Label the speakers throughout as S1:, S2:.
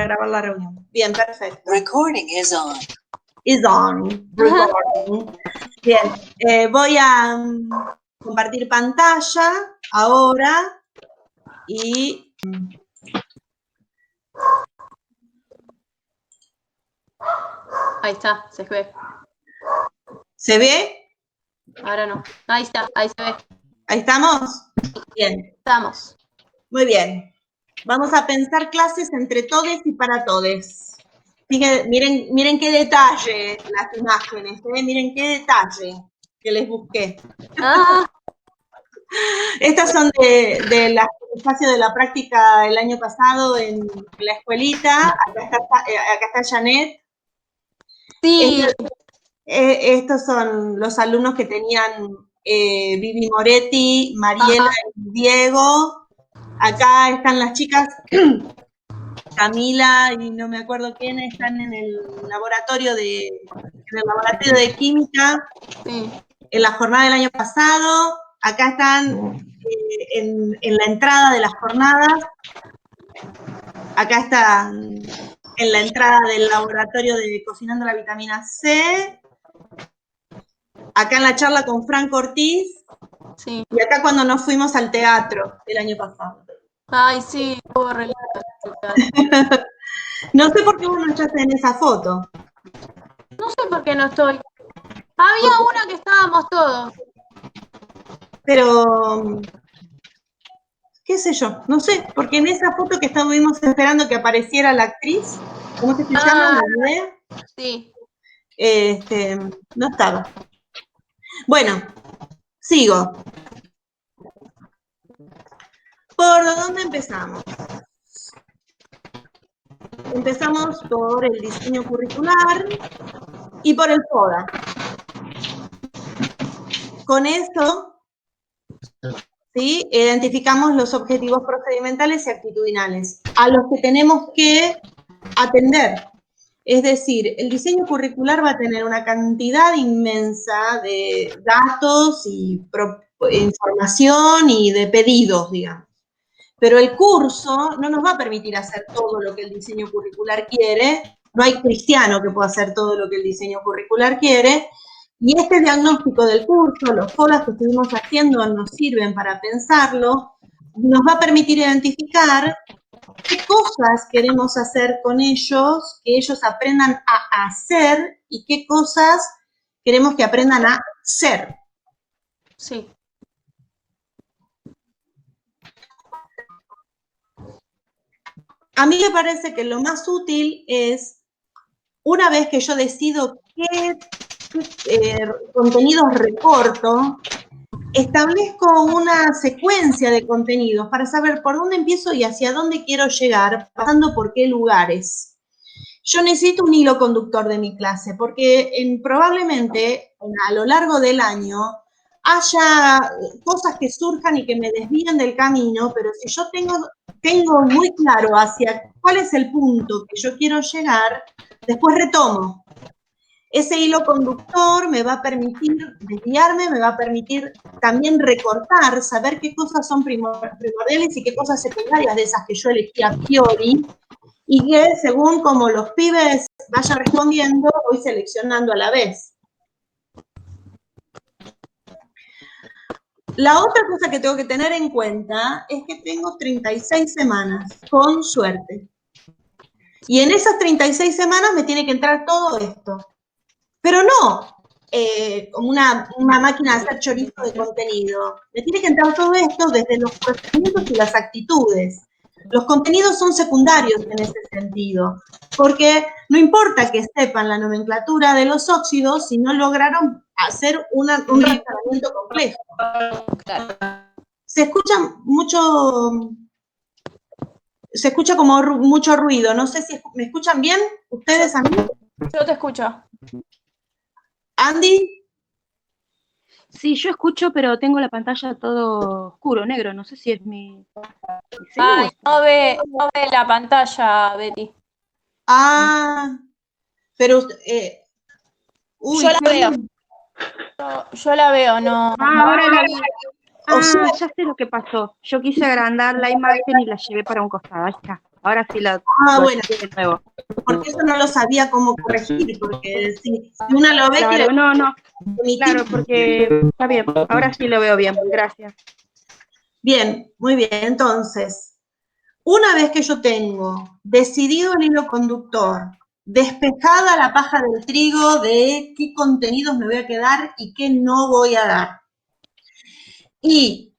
S1: grabar la reunión. Bien, perfecto.
S2: Recording is on.
S1: Is on. Recording. Bien, voy a compartir pantalla ahora y...
S3: Ahí está, se ve.
S1: ¿Se ve?
S3: Ahora no. Ahí está, ahí se ve.
S1: ¿Ahí estamos? Bien.
S3: Estamos.
S1: Muy bien. Vamos a pensar clases entre todes y para todes. Miren qué detalle las imágenes, miren qué detalle que les busqué. Estas son del espacio de la práctica el año pasado en la escuelita. Acá está Janet.
S3: Sí.
S1: Estos son los alumnos que tenían Vivi Moretti, Mariela y Diego. Acá están las chicas, Camila y no me acuerdo quiénes, están en el laboratorio de química,
S3: Sí.
S1: en la jornada del año pasado. Acá están en la entrada de las jornadas. Acá están en la entrada del laboratorio de Cocinando la Vitamina C. Acá en la charla con Franco Ortiz.
S3: Sí.
S1: Y acá cuando nos fuimos al teatro el año pasado.
S3: Ay, sí, estuvo re lindo.
S1: No sé por qué vos no echaste en esa foto.
S3: No sé por qué no estoy. Había una que estábamos todos.
S1: Pero, qué sé yo, no sé, porque en esa foto que estuvimos esperando que apareciera la actriz, ¿cómo se llama?
S3: Sí.
S1: No estaba. Bueno, sigo. ¿Por dónde empezamos? Empezamos por el diseño curricular y por el FODA. Con esto, ¿sí? Identificamos los objetivos procedimentales y actitudinales a los que tenemos que atender. Es decir, el diseño curricular va a tener una cantidad inmensa de datos y información y de pedidos, digamos. Pero el curso no nos va a permitir hacer todo lo que el diseño curricular quiere. No hay cristiano que pueda hacer todo lo que el diseño curricular quiere. Y este diagnóstico del curso, los FODAs que estuvimos haciendo nos sirven para pensarlo, nos va a permitir identificar qué cosas queremos hacer con ellos, que ellos aprendan a hacer y qué cosas queremos que aprendan a ser.
S3: Sí.
S1: A mí me parece que lo más útil es, una vez que yo decido qué contenidos recorto, establezco una secuencia de contenidos para saber por dónde empiezo y hacia dónde quiero llegar, pasando por qué lugares. Yo necesito un hilo conductor de mi clase, porque probablemente a lo largo del año haya cosas que surjan y que me desvíen del camino, pero si yo tengo muy claro hacia cuál es el punto que yo quiero llegar, después retomo. Ese hilo conductor me va a permitir desviarme, me va a permitir también recortar, saber qué cosas son primordiales y qué cosas secundarias de esas que yo elegí a priori, y que según como los pibes vayan respondiendo, voy seleccionando a la vez. La otra cosa que tengo que tener en cuenta es que tengo 36 semanas, con suerte. Y en esas 36 semanas me tiene que entrar todo esto. Pero no como una máquina de hacer chorizo de contenido. Me tiene que entrar todo esto desde los procedimientos y las actitudes. Los contenidos son secundarios en ese sentido, porque no importa que sepan la nomenclatura de los óxidos si no lograron hacer un razonamiento complejo. Se escucha como mucho ruido. No sé si me escuchan bien ustedes a mí.
S3: Yo te escucho.
S1: ¿Andy?
S4: Sí, yo escucho, pero tengo la pantalla todo oscuro, negro. No sé si es mi
S3: Ay, no ve la pantalla, Betty.
S1: Ah, pero
S3: yo la veo. Yo la veo, no.
S4: Ahora la vi.
S1: O sea,
S4: ya sé lo que pasó. Yo quise agrandar la imagen y la llevé para un costado. Ahí está. Ahora sí lo
S1: Bueno,
S4: de nuevo.
S1: porque eso no lo sabía cómo corregir, porque si uno lo ve
S4: Claro,
S1: que...
S4: no, claro, porque está bien, ahora sí lo veo bien, gracias.
S1: Bien, muy bien, entonces, una vez que yo tengo decidido el hilo conductor, despejada la paja del trigo de qué contenidos me voy a quedar y qué no voy a dar, y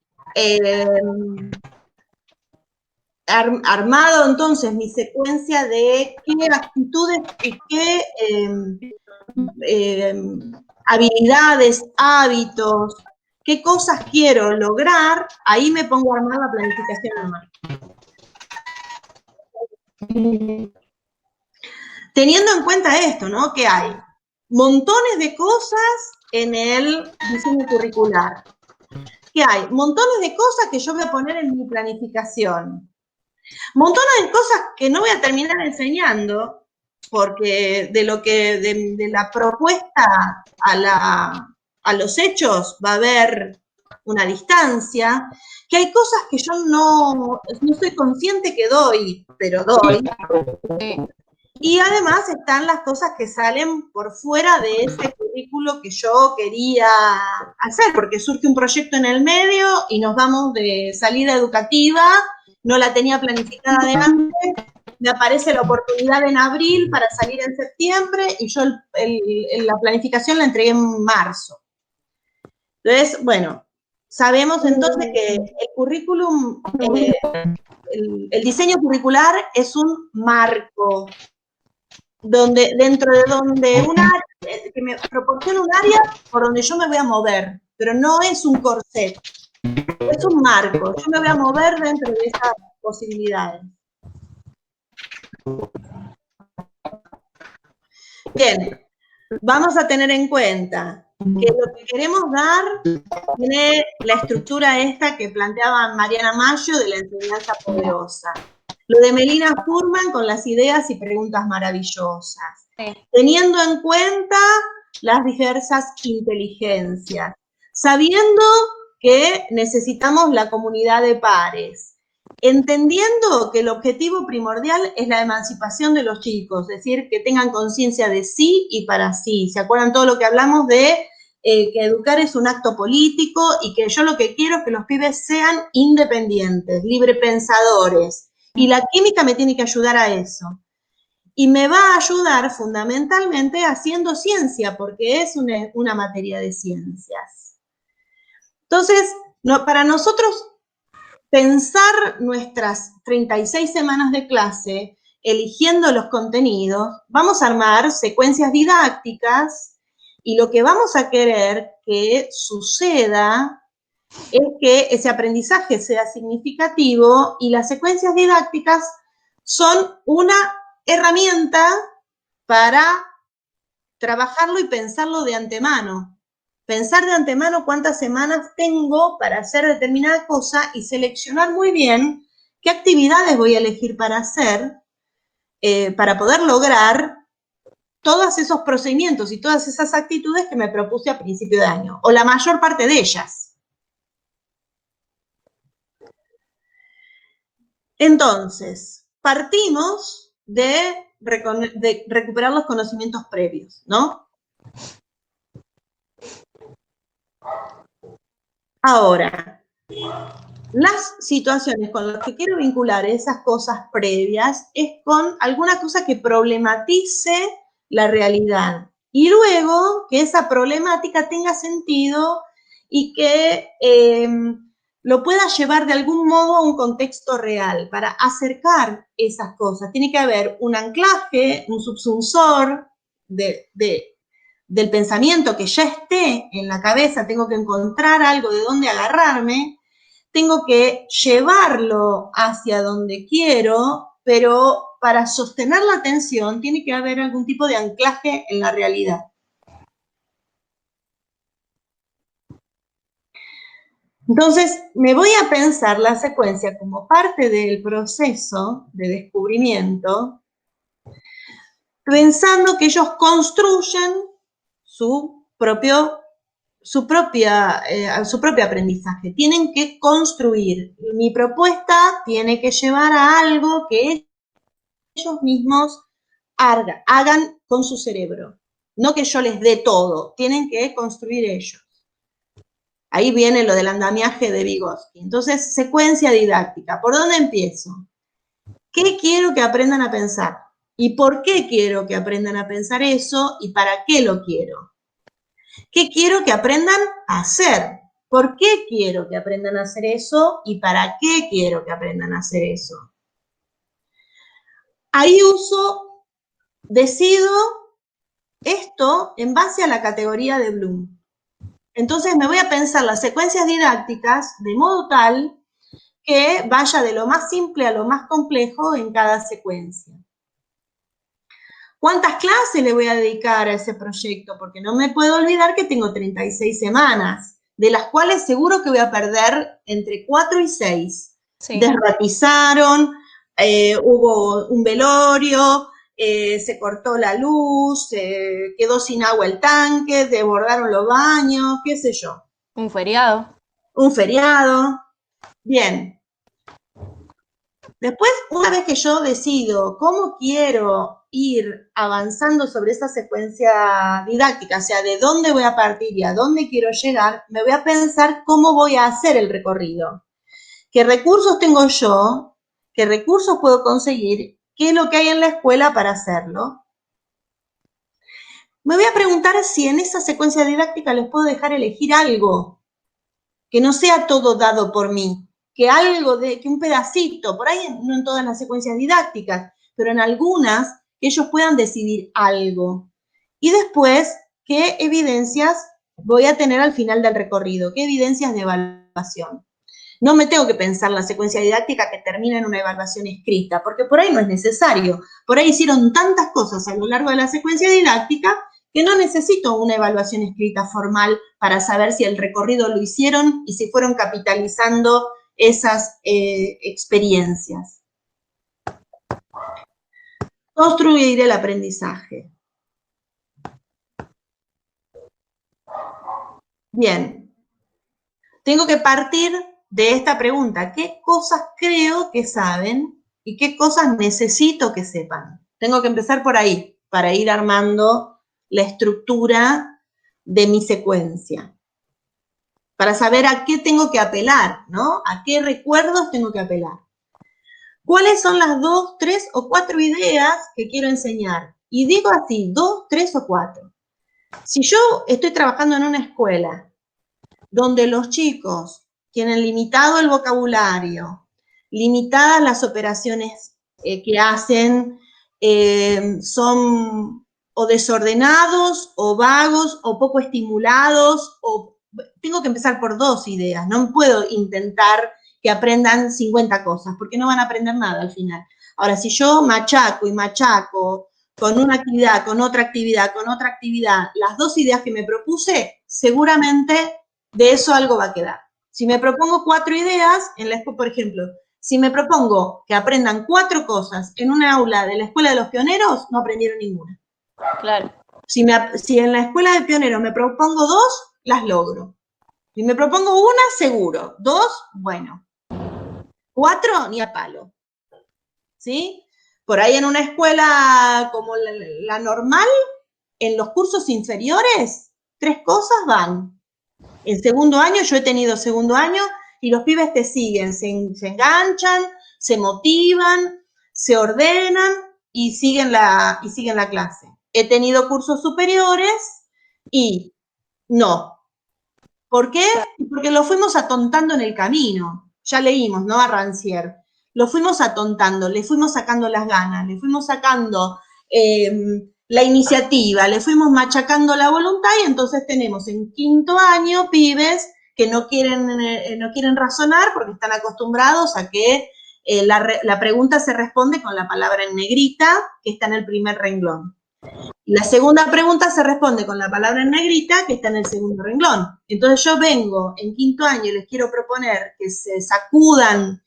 S1: armado entonces mi secuencia de qué actitudes y qué habilidades, hábitos, qué cosas quiero lograr, ahí me pongo a armar la planificación anual. Teniendo en cuenta esto, ¿no? Que hay montones de cosas en el diseño curricular. Que hay montones de cosas que yo voy a poner en mi planificación. Montones de cosas que no voy a terminar enseñando, porque de la propuesta a los hechos va a haber una distancia, que hay cosas que yo no soy consciente que doy, pero doy. Y además están las cosas que salen por fuera de ese currículo que yo quería hacer, porque surge un proyecto en el medio y nos vamos de salida educativa, no la tenía planificada de antes, me aparece la oportunidad en abril para salir en septiembre y yo la planificación la entregué en marzo. Entonces, bueno, sabemos entonces que el currículum, el diseño curricular es un marco, dentro de donde que me proporciona un área por donde yo me voy a mover, pero no es un corset, es un marco, yo me voy a mover dentro de esas posibilidades. Bien, vamos a tener en cuenta que lo que queremos dar tiene la estructura esta que planteaba Mariana Mayo de la enseñanza poderosa. Lo de Melina Furman con las ideas y preguntas maravillosas. Sí. Teniendo en cuenta las diversas inteligencias, sabiendo que necesitamos la comunidad de pares, entendiendo que el objetivo primordial es la emancipación de los chicos, es decir, que tengan conciencia de sí y para sí. ¿Se acuerdan todo lo que hablamos de que educar es un acto político y que yo lo que quiero es que los pibes sean independientes, librepensadores? Y la química me tiene que ayudar a eso. Y me va a ayudar fundamentalmente haciendo ciencia, porque es una materia de ciencias. Entonces, para nosotros pensar nuestras 36 semanas de clase, eligiendo los contenidos, vamos a armar secuencias didácticas y lo que vamos a querer que suceda es que ese aprendizaje sea significativo y las secuencias didácticas son una herramienta para trabajarlo y pensarlo de antemano. Pensar de antemano cuántas semanas tengo para hacer determinada cosa y seleccionar muy bien qué actividades voy a elegir para hacer para poder lograr todos esos procedimientos y todas esas actitudes que me propuse a principio de año, o la mayor parte de ellas. Entonces, partimos de recuperar los conocimientos previos, ¿no? Ahora, las situaciones con las que quiero vincular esas cosas previas es con alguna cosa que problematice la realidad y luego que esa problemática tenga sentido y que lo pueda llevar de algún modo a un contexto real para acercar esas cosas. Tiene que haber un anclaje, un subsunsor del pensamiento que ya esté en la cabeza, tengo que encontrar algo de dónde agarrarme, tengo que llevarlo hacia donde quiero, pero para sostener la atención tiene que haber algún tipo de anclaje en la realidad. Entonces, me voy a pensar la secuencia como parte del proceso de descubrimiento, pensando que ellos construyen su propio aprendizaje. Tienen que construir. Mi propuesta tiene que llevar a algo que ellos mismos hagan con su cerebro. No que yo les dé todo, tienen que construir ellos. Ahí viene lo del andamiaje de Vygotsky. Entonces, secuencia didáctica. ¿Por dónde empiezo? ¿Qué quiero que aprendan a pensar? ¿Y por qué quiero que aprendan a pensar eso? ¿Y para qué lo quiero? ¿Qué quiero que aprendan a hacer? ¿Por qué quiero que aprendan a hacer eso? ¿Y para qué quiero que aprendan a hacer eso? Ahí decido esto en base a la categoría de Bloom. Entonces me voy a pensar las secuencias didácticas de modo tal que vaya de lo más simple a lo más complejo en cada secuencia. ¿Cuántas clases le voy a dedicar a ese proyecto? Porque no me puedo olvidar que tengo 36 semanas, de las cuales seguro que voy a perder entre 4 y 6. Sí. Desratizaron, hubo un velorio, se cortó la luz, quedó sin agua el tanque, desbordaron los baños, qué sé yo.
S3: Un feriado.
S1: Un feriado. Bien. Después, una vez que yo decido cómo quiero ir avanzando sobre esa secuencia didáctica, o sea, de dónde voy a partir y a dónde quiero llegar, me voy a pensar cómo voy a hacer el recorrido. ¿Qué recursos tengo yo? ¿Qué recursos puedo conseguir? ¿Qué es lo que hay en la escuela para hacerlo? Me voy a preguntar si en esa secuencia didáctica les puedo dejar elegir algo, que no sea todo dado por mí. Que un pedacito, por ahí no en todas las secuencias didácticas, pero en algunas, que ellos puedan decidir algo. Y después, ¿qué evidencias voy a tener al final del recorrido? ¿Qué evidencias de evaluación? No me tengo que pensar la secuencia didáctica que termina en una evaluación escrita, porque por ahí no es necesario. Por ahí hicieron tantas cosas a lo largo de la secuencia didáctica que no necesito una evaluación escrita formal para saber si el recorrido lo hicieron y si fueron capitalizando esas experiencias. Construir el aprendizaje. Bien. Tengo que partir de esta pregunta. ¿Qué cosas creo que saben y qué cosas necesito que sepan? Tengo que empezar por ahí, para ir armando la estructura de mi secuencia. Para saber a qué tengo que apelar, ¿no? A qué recuerdos tengo que apelar. ¿Cuáles son las 2, 3 o 4 ideas que quiero enseñar? Y digo así, 2, 3 o 4. Si yo estoy trabajando en una escuela donde los chicos tienen limitado el vocabulario, limitadas las operaciones que hacen, son o desordenados, o vagos, o poco estimulados, o tengo que empezar por 2 ideas, no puedo intentar que aprendan 50 cosas, porque no van a aprender nada al final. Ahora, si yo machaco y machaco con una actividad, con otra actividad, con otra actividad, las 2 ideas que me propuse, seguramente de eso algo va a quedar. Si me propongo 4 ideas, por ejemplo, si me propongo que aprendan 4 cosas en una aula de la Escuela de los Pioneros, no aprendieron ninguna.
S3: Claro.
S1: Si en la Escuela de Pioneros me propongo 2, las logro. Si me propongo una, seguro. 2, bueno. 4, ni a palo. ¿Sí? Por ahí en una escuela como la normal, en los cursos inferiores, 3 cosas van. En segundo año, yo he tenido segundo año, y los pibes te siguen, se enganchan, se motivan, se ordenan y siguen la clase. He tenido cursos superiores y no. ¿Por qué? Porque lo fuimos atontando en el camino. Ya leímos, ¿no? A Rancière. Lo fuimos atontando, le fuimos sacando las ganas, le fuimos sacando la iniciativa, le fuimos machacando la voluntad, y entonces tenemos en quinto año pibes que no quieren razonar porque están acostumbrados a que la pregunta se responde con la palabra en negrita que está en el primer renglón. La segunda pregunta se responde con la palabra en negrita que está en el segundo renglón. Entonces yo vengo en quinto año y les quiero proponer que se sacudan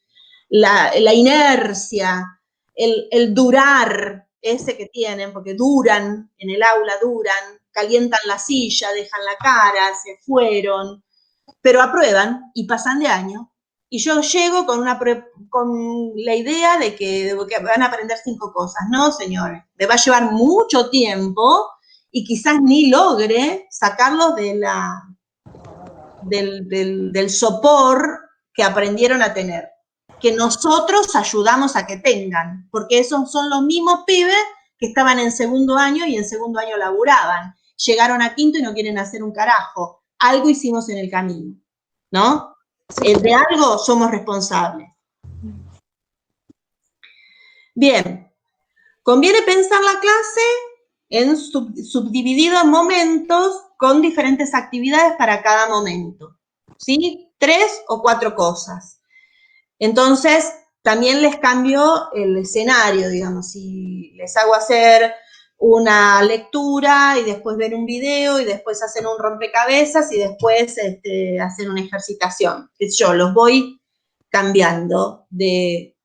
S1: la inercia, el durar ese que tienen, porque duran, en el aula duran, calientan la silla, dejan la cara, se fueron, pero aprueban y pasan de año. y yo llego con la idea de que van a aprender 5 cosas. No, señores, le va a llevar mucho tiempo y quizás ni logre sacarlos del sopor que aprendieron a tener, que nosotros ayudamos a que tengan, porque esos son los mismos pibes que estaban en segundo año y en segundo año laburaban. Llegaron a quinto y no quieren hacer un carajo. Algo hicimos en el camino, ¿no? De algo somos responsables. Bien, conviene pensar la clase en subdividido en momentos con diferentes actividades para cada momento, ¿sí? 3 o 4 cosas. Entonces, también les cambio el escenario, digamos, si les hago hacer una lectura y después ver un video y después hacer un rompecabezas y después hacer una ejercitación. Yo los voy cambiando de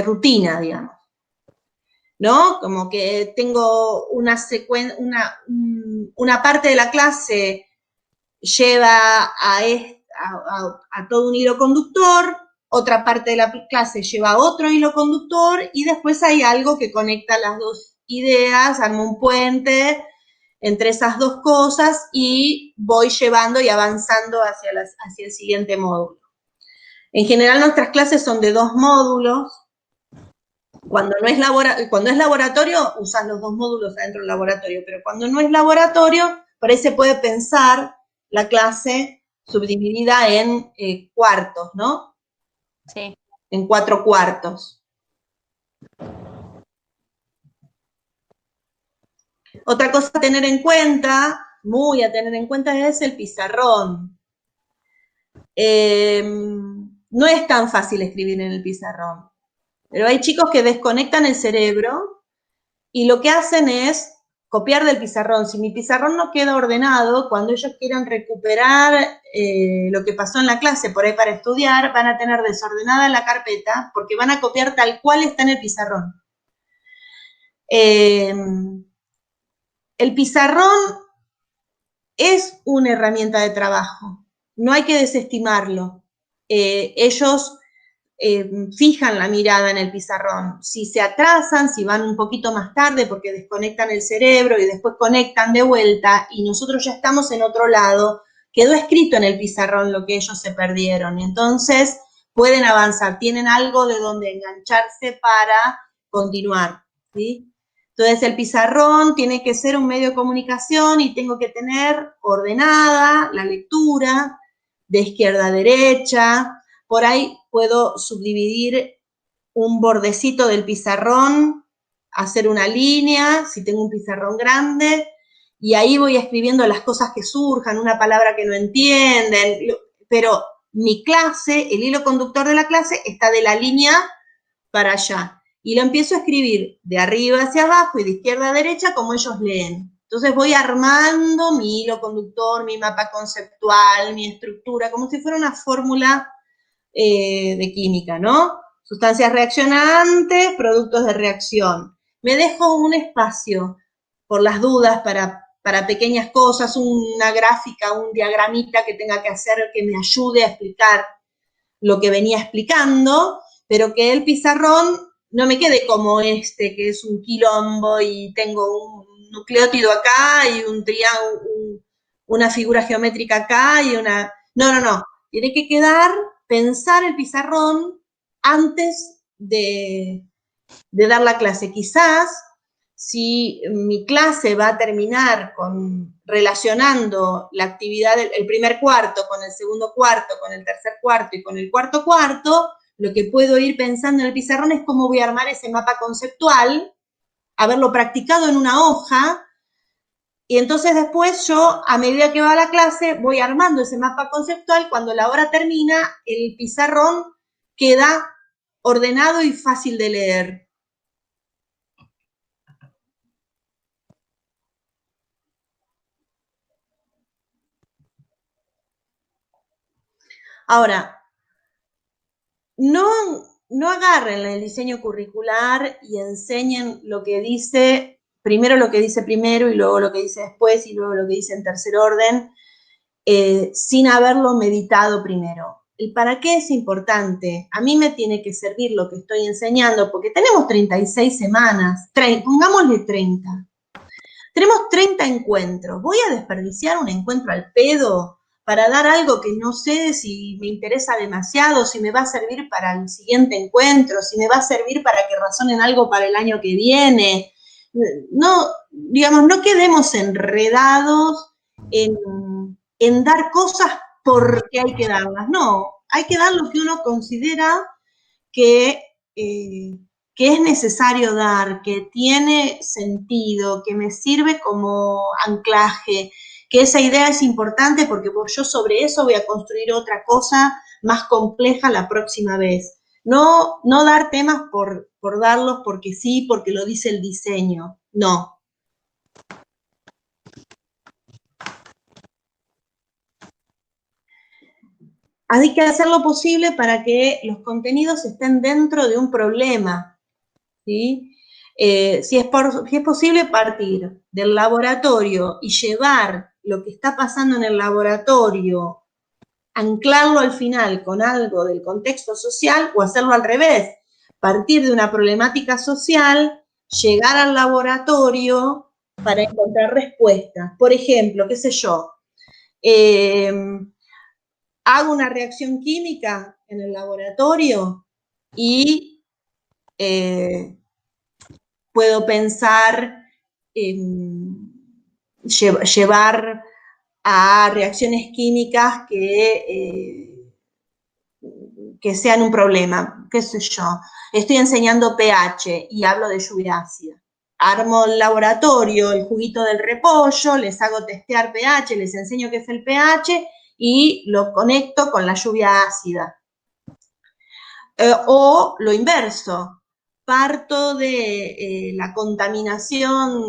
S1: rutina, digamos, ¿no? Como que tengo una parte de la clase lleva a todo un hilo conductor, otra parte de la clase lleva a otro hilo conductor y después hay algo que conecta las dos ideas, arma un puente entre esas dos cosas y voy llevando y avanzando hacia el siguiente módulo. En general nuestras clases son de 2 módulos. Cuando es laboratorio, usas los 2 módulos adentro del laboratorio, pero cuando no es laboratorio, por ahí se puede pensar la clase subdividida en cuartos, ¿no?
S3: Sí.
S1: En 4 cuartos. Otra cosa a tener en cuenta, muy a tener en cuenta, es el pizarrón. No es tan fácil escribir en el pizarrón, pero hay chicos que desconectan el cerebro y lo que hacen es copiar del pizarrón. Si mi pizarrón no queda ordenado, cuando ellos quieran recuperar lo que pasó en la clase por ahí para estudiar, van a tener desordenada la carpeta porque van a copiar tal cual está en el pizarrón. El pizarrón es una herramienta de trabajo, no hay que desestimarlo. Ellos fijan la mirada en el pizarrón. Si se atrasan, si van un poquito más tarde porque desconectan el cerebro y después conectan de vuelta y nosotros ya estamos en otro lado, quedó escrito en el pizarrón lo que ellos se perdieron. Entonces pueden avanzar, tienen algo de donde engancharse para continuar, ¿sí? Entonces el pizarrón tiene que ser un medio de comunicación y tengo que tener ordenada la lectura de izquierda a derecha. Por ahí puedo subdividir un bordecito del pizarrón, hacer una línea, si tengo un pizarrón grande, y ahí voy escribiendo las cosas que surjan, una palabra que no entienden, pero mi clase, el hilo conductor de la clase está de la línea para allá. Y lo empiezo a escribir de arriba hacia abajo y de izquierda a derecha como ellos leen. Entonces voy armando mi hilo conductor, mi mapa conceptual, mi estructura, como si fuera una fórmula de química, ¿no? Sustancias reaccionantes, productos de reacción. Me dejo un espacio por las dudas para pequeñas cosas, una gráfica, un diagramita que tenga que hacer que me ayude a explicar lo que venía explicando, pero que el pizarrón no me quede como que es un quilombo y tengo un nucleótido acá y un triángulo, una figura geométrica acá y una... No. Tiene que quedar, pensar el pizarrón antes de dar la clase. Quizás, si mi clase va a terminar relacionando la actividad del primer cuarto con el segundo cuarto, con el tercer cuarto y con el cuarto cuarto, lo que puedo ir pensando en el pizarrón es cómo voy a armar ese mapa conceptual, haberlo practicado en una hoja, y entonces después yo, a medida que va la clase, voy armando ese mapa conceptual. Cuando la hora termina, el pizarrón queda ordenado y fácil de leer. Ahora, no agarren el diseño curricular y enseñen lo que dice, primero lo que dice primero y luego lo que dice después y luego lo que dice en tercer orden, sin haberlo meditado primero. el para qué es importante. A mí me tiene que servir lo que estoy enseñando, porque tenemos 36 semanas, pongámosle 30. Tenemos 30 encuentros. ¿Voy a desperdiciar un encuentro al pedo para dar algo que no sé si me interesa demasiado, si me va a servir para el siguiente encuentro, si me va a servir para que razonen algo para el año que viene? No, digamos, no quedemos enredados en dar cosas porque hay que darlas. No, hay que dar lo que uno considera que, que es necesario dar, que tiene sentido, que me sirve como anclaje, que esa idea es importante porque yo sobre eso voy a construir otra cosa más compleja la próxima vez. No, no dar temas por darlos porque sí, porque lo dice el diseño. No. Hay que hacer lo posible para que los contenidos estén dentro de un problema, ¿sí? Si es posible partir del laboratorio y llevar lo que está pasando en el laboratorio, anclarlo al final con algo del contexto social, o hacerlo al revés, partir de una problemática social, llegar al laboratorio para encontrar respuestas. Por ejemplo, qué sé yo, hago una reacción química en el laboratorio y puedo pensar en llevar a reacciones químicas que sean un problema, qué sé yo. Estoy enseñando pH y hablo de lluvia ácida. Armo el laboratorio, el juguito del repollo, les hago testear pH, les enseño qué es el pH y lo conecto con la lluvia ácida. O lo inverso, parto de la contaminación,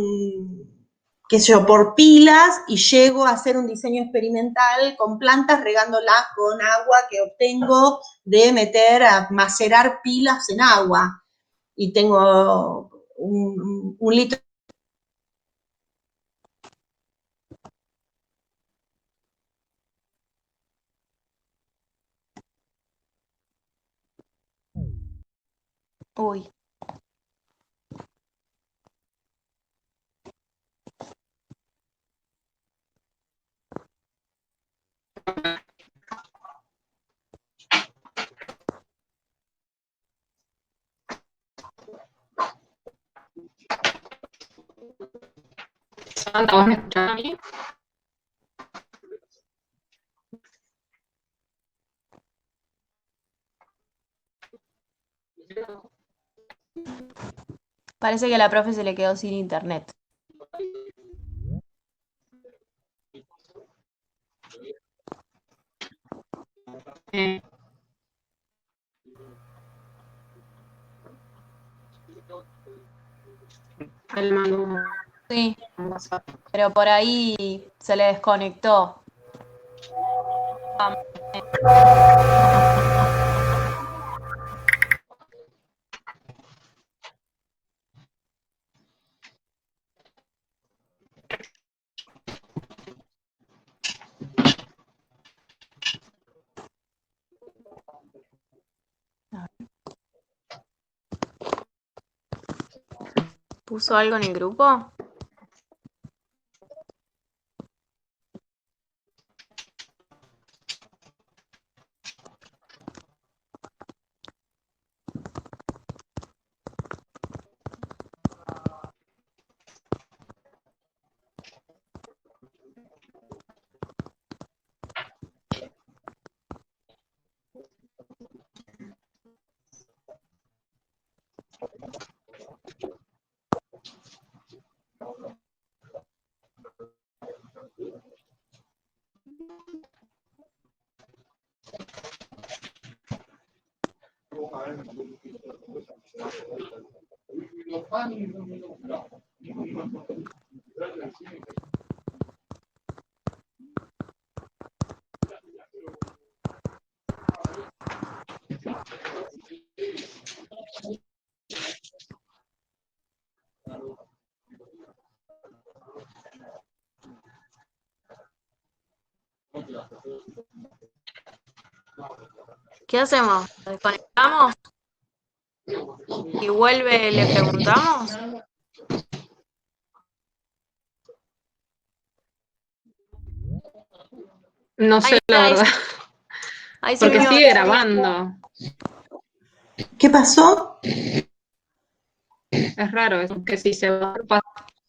S1: qué sé yo, por pilas y llego a hacer un diseño experimental con plantas regándolas con agua que obtengo de meter a macerar pilas en agua. Y tengo un litro.
S3: Uy.
S2: Sandra, ¿vos me escuchás a mí?
S3: Parece que a la profe se le quedó sin internet.
S2: Eh, le mando
S3: Sí,
S2: un WhatsApp.
S3: pero por ahí se le desconectó. ¿Puso algo en el grupo? ¿Qué hacemos? ¿Lo desconectamos? Y vuelve, le preguntamos.
S2: No sé, la
S3: Ahí
S2: verdad,
S3: ahí se
S2: porque
S3: vio.
S2: sigue grabando.
S1: ¿Qué pasó?
S2: Es raro eso, que si se va.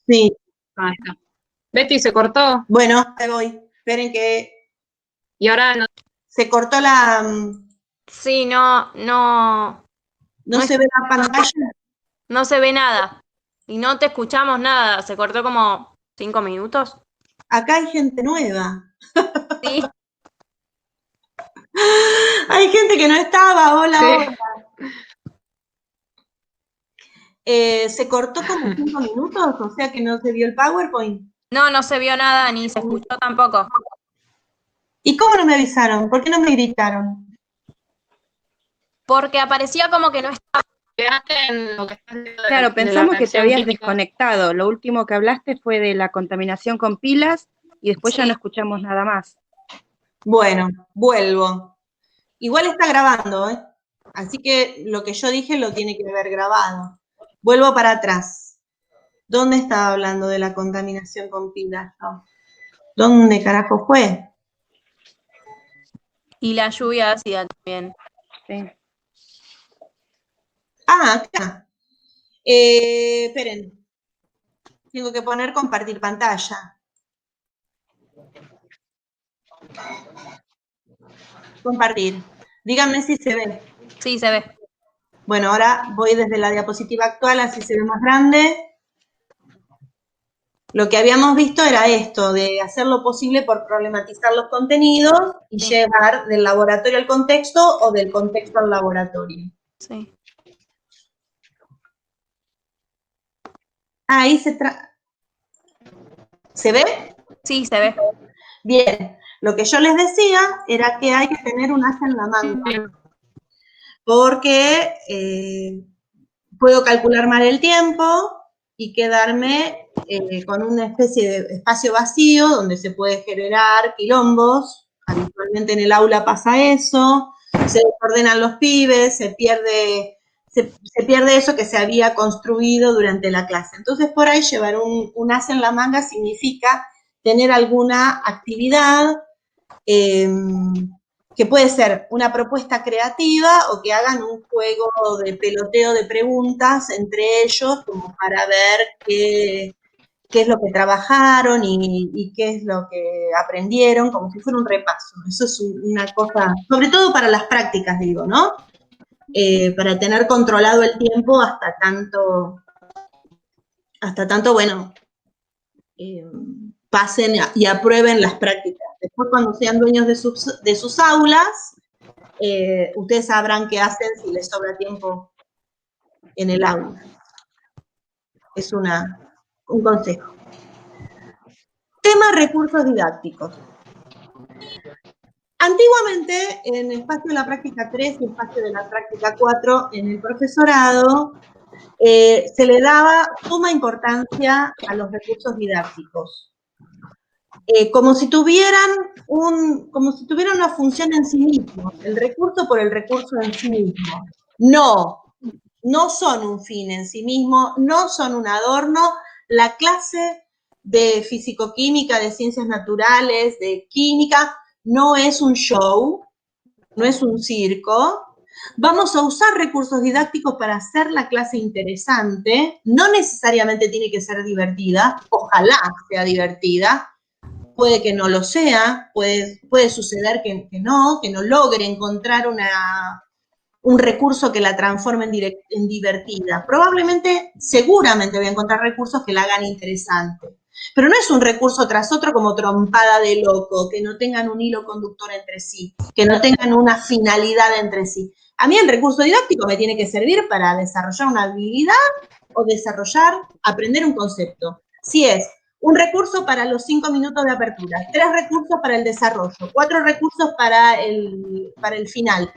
S1: Sí,
S2: Ahí está. Betty se cortó
S1: bueno, ahí voy. Esperen que
S2: y ahora no.
S1: se cortó la...
S3: Sí, no
S1: no se ve la pantalla.
S3: no se ve nada. Y no te escuchamos nada. Se cortó como 5 minutos.
S1: Acá hay gente nueva.
S3: Sí.
S1: Hay gente que no estaba. Hola,
S2: Sí.
S1: hola. Se cortó como 5 minutos, o sea que no se vio el PowerPoint.
S3: No se vio nada ni se escuchó tampoco.
S1: ¿Y cómo no me avisaron? ¿Por qué no me gritaron?
S3: Porque aparecía como que no estaba.
S2: Quedaste en lo que estás diciendo
S4: Claro,
S2: de la
S4: pensamos que te
S2: reacción
S4: habías
S2: química.
S4: desconectado. Lo último que hablaste fue de la contaminación con pilas y después ya
S3: Sí.
S4: no escuchamos nada más.
S1: Bueno, vuelvo. Igual está grabando, ¿eh? Así que lo que yo dije lo tiene que haber grabado. Vuelvo para atrás. ¿Dónde estaba hablando de la contaminación con pilas? No. ¿Dónde carajo fue?
S3: Y la lluvia ácida también.
S4: Sí.
S1: Ah, acá. Esperen. Tengo que poner compartir pantalla. Compartir. Díganme si se ve.
S3: Sí, se ve.
S1: Bueno, ahora voy desde la diapositiva actual, así se ve más grande. Lo que habíamos visto era esto, de hacer lo posible por problematizar los contenidos y
S3: Sí.
S1: llevar del laboratorio al contexto o del contexto al laboratorio.
S3: Sí.
S1: Ahí ¿se ve?
S3: Sí, se ve.
S1: Bien, lo que yo les decía era que hay que tener un as en la manga, porque puedo calcular mal el tiempo y quedarme con una especie de espacio vacío donde se puede generar quilombos. Habitualmente en el aula pasa eso, se desordenan los pibes, se pierde eso que se había construido durante la clase. Entonces, por ahí llevar un as en la manga significa tener alguna actividad que puede ser una propuesta creativa o que hagan un juego de peloteo de preguntas entre ellos como para ver qué es lo que trabajaron y qué es lo que aprendieron, como si fuera un repaso. Eso es una cosa, sobre todo para las prácticas, digo, ¿no? Para tener controlado el tiempo hasta tanto, bueno, pasen y aprueben las prácticas. Después, cuando sean dueños de sus aulas, ustedes sabrán qué hacen si les sobra tiempo en el aula. Es un consejo. Tema recursos didácticos. Antiguamente, en espacio de la práctica 3 y espacio de la práctica 4, en el profesorado, se le daba suma importancia a los recursos didácticos. Como si tuvieran una función en sí mismos, el recurso por el recurso en sí mismo. No son un fin en sí mismo, no son un adorno. La clase de fisicoquímica, de ciencias naturales, de química, no es un show, no es un circo. Vamos a usar recursos didácticos para hacer la clase interesante. No necesariamente tiene que ser divertida, ojalá sea divertida. Puede que no lo sea, puede suceder que no logre encontrar un recurso que la transforme en divertida. Seguramente voy a encontrar recursos que la hagan interesante. Pero no es un recurso tras otro como trompada de loco, que no tengan un hilo conductor entre sí, que no tengan una finalidad entre sí. A mí el recurso didáctico me tiene que servir para desarrollar una habilidad o aprender un concepto. Si es un recurso para los 5 minutos de apertura, 3 recursos para el desarrollo, 4 recursos para el final,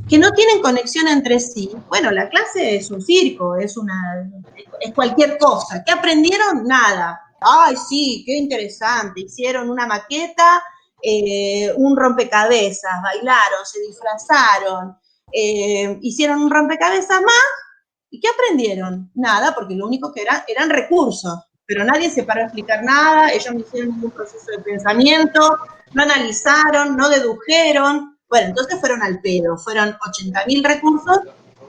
S1: que no tienen conexión entre sí. Bueno, la clase es un circo, es cualquier cosa. ¿Qué aprendieron? Nada. Ay, sí, qué interesante. Hicieron una maqueta un rompecabezas, bailaron, se disfrazaron, hicieron un rompecabezas más, ¿y qué aprendieron? Nada, porque lo único que eran recursos, pero nadie se paró a explicar nada, ellos no hicieron ningún proceso de pensamiento, no analizaron, no dedujeron, bueno, entonces fueron al pedo, fueron 80.000 recursos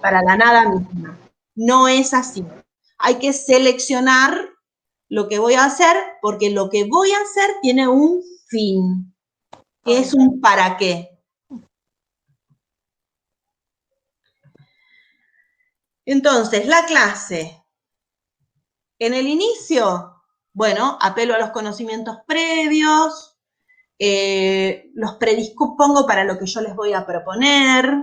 S1: para la nada misma. No es así. Hay que seleccionar lo que voy a hacer, porque lo que voy a hacer tiene un fin, que es un para qué. Entonces, la clase. En el inicio, bueno, apelo a los conocimientos previos, los predispongo para lo que yo les voy a proponer.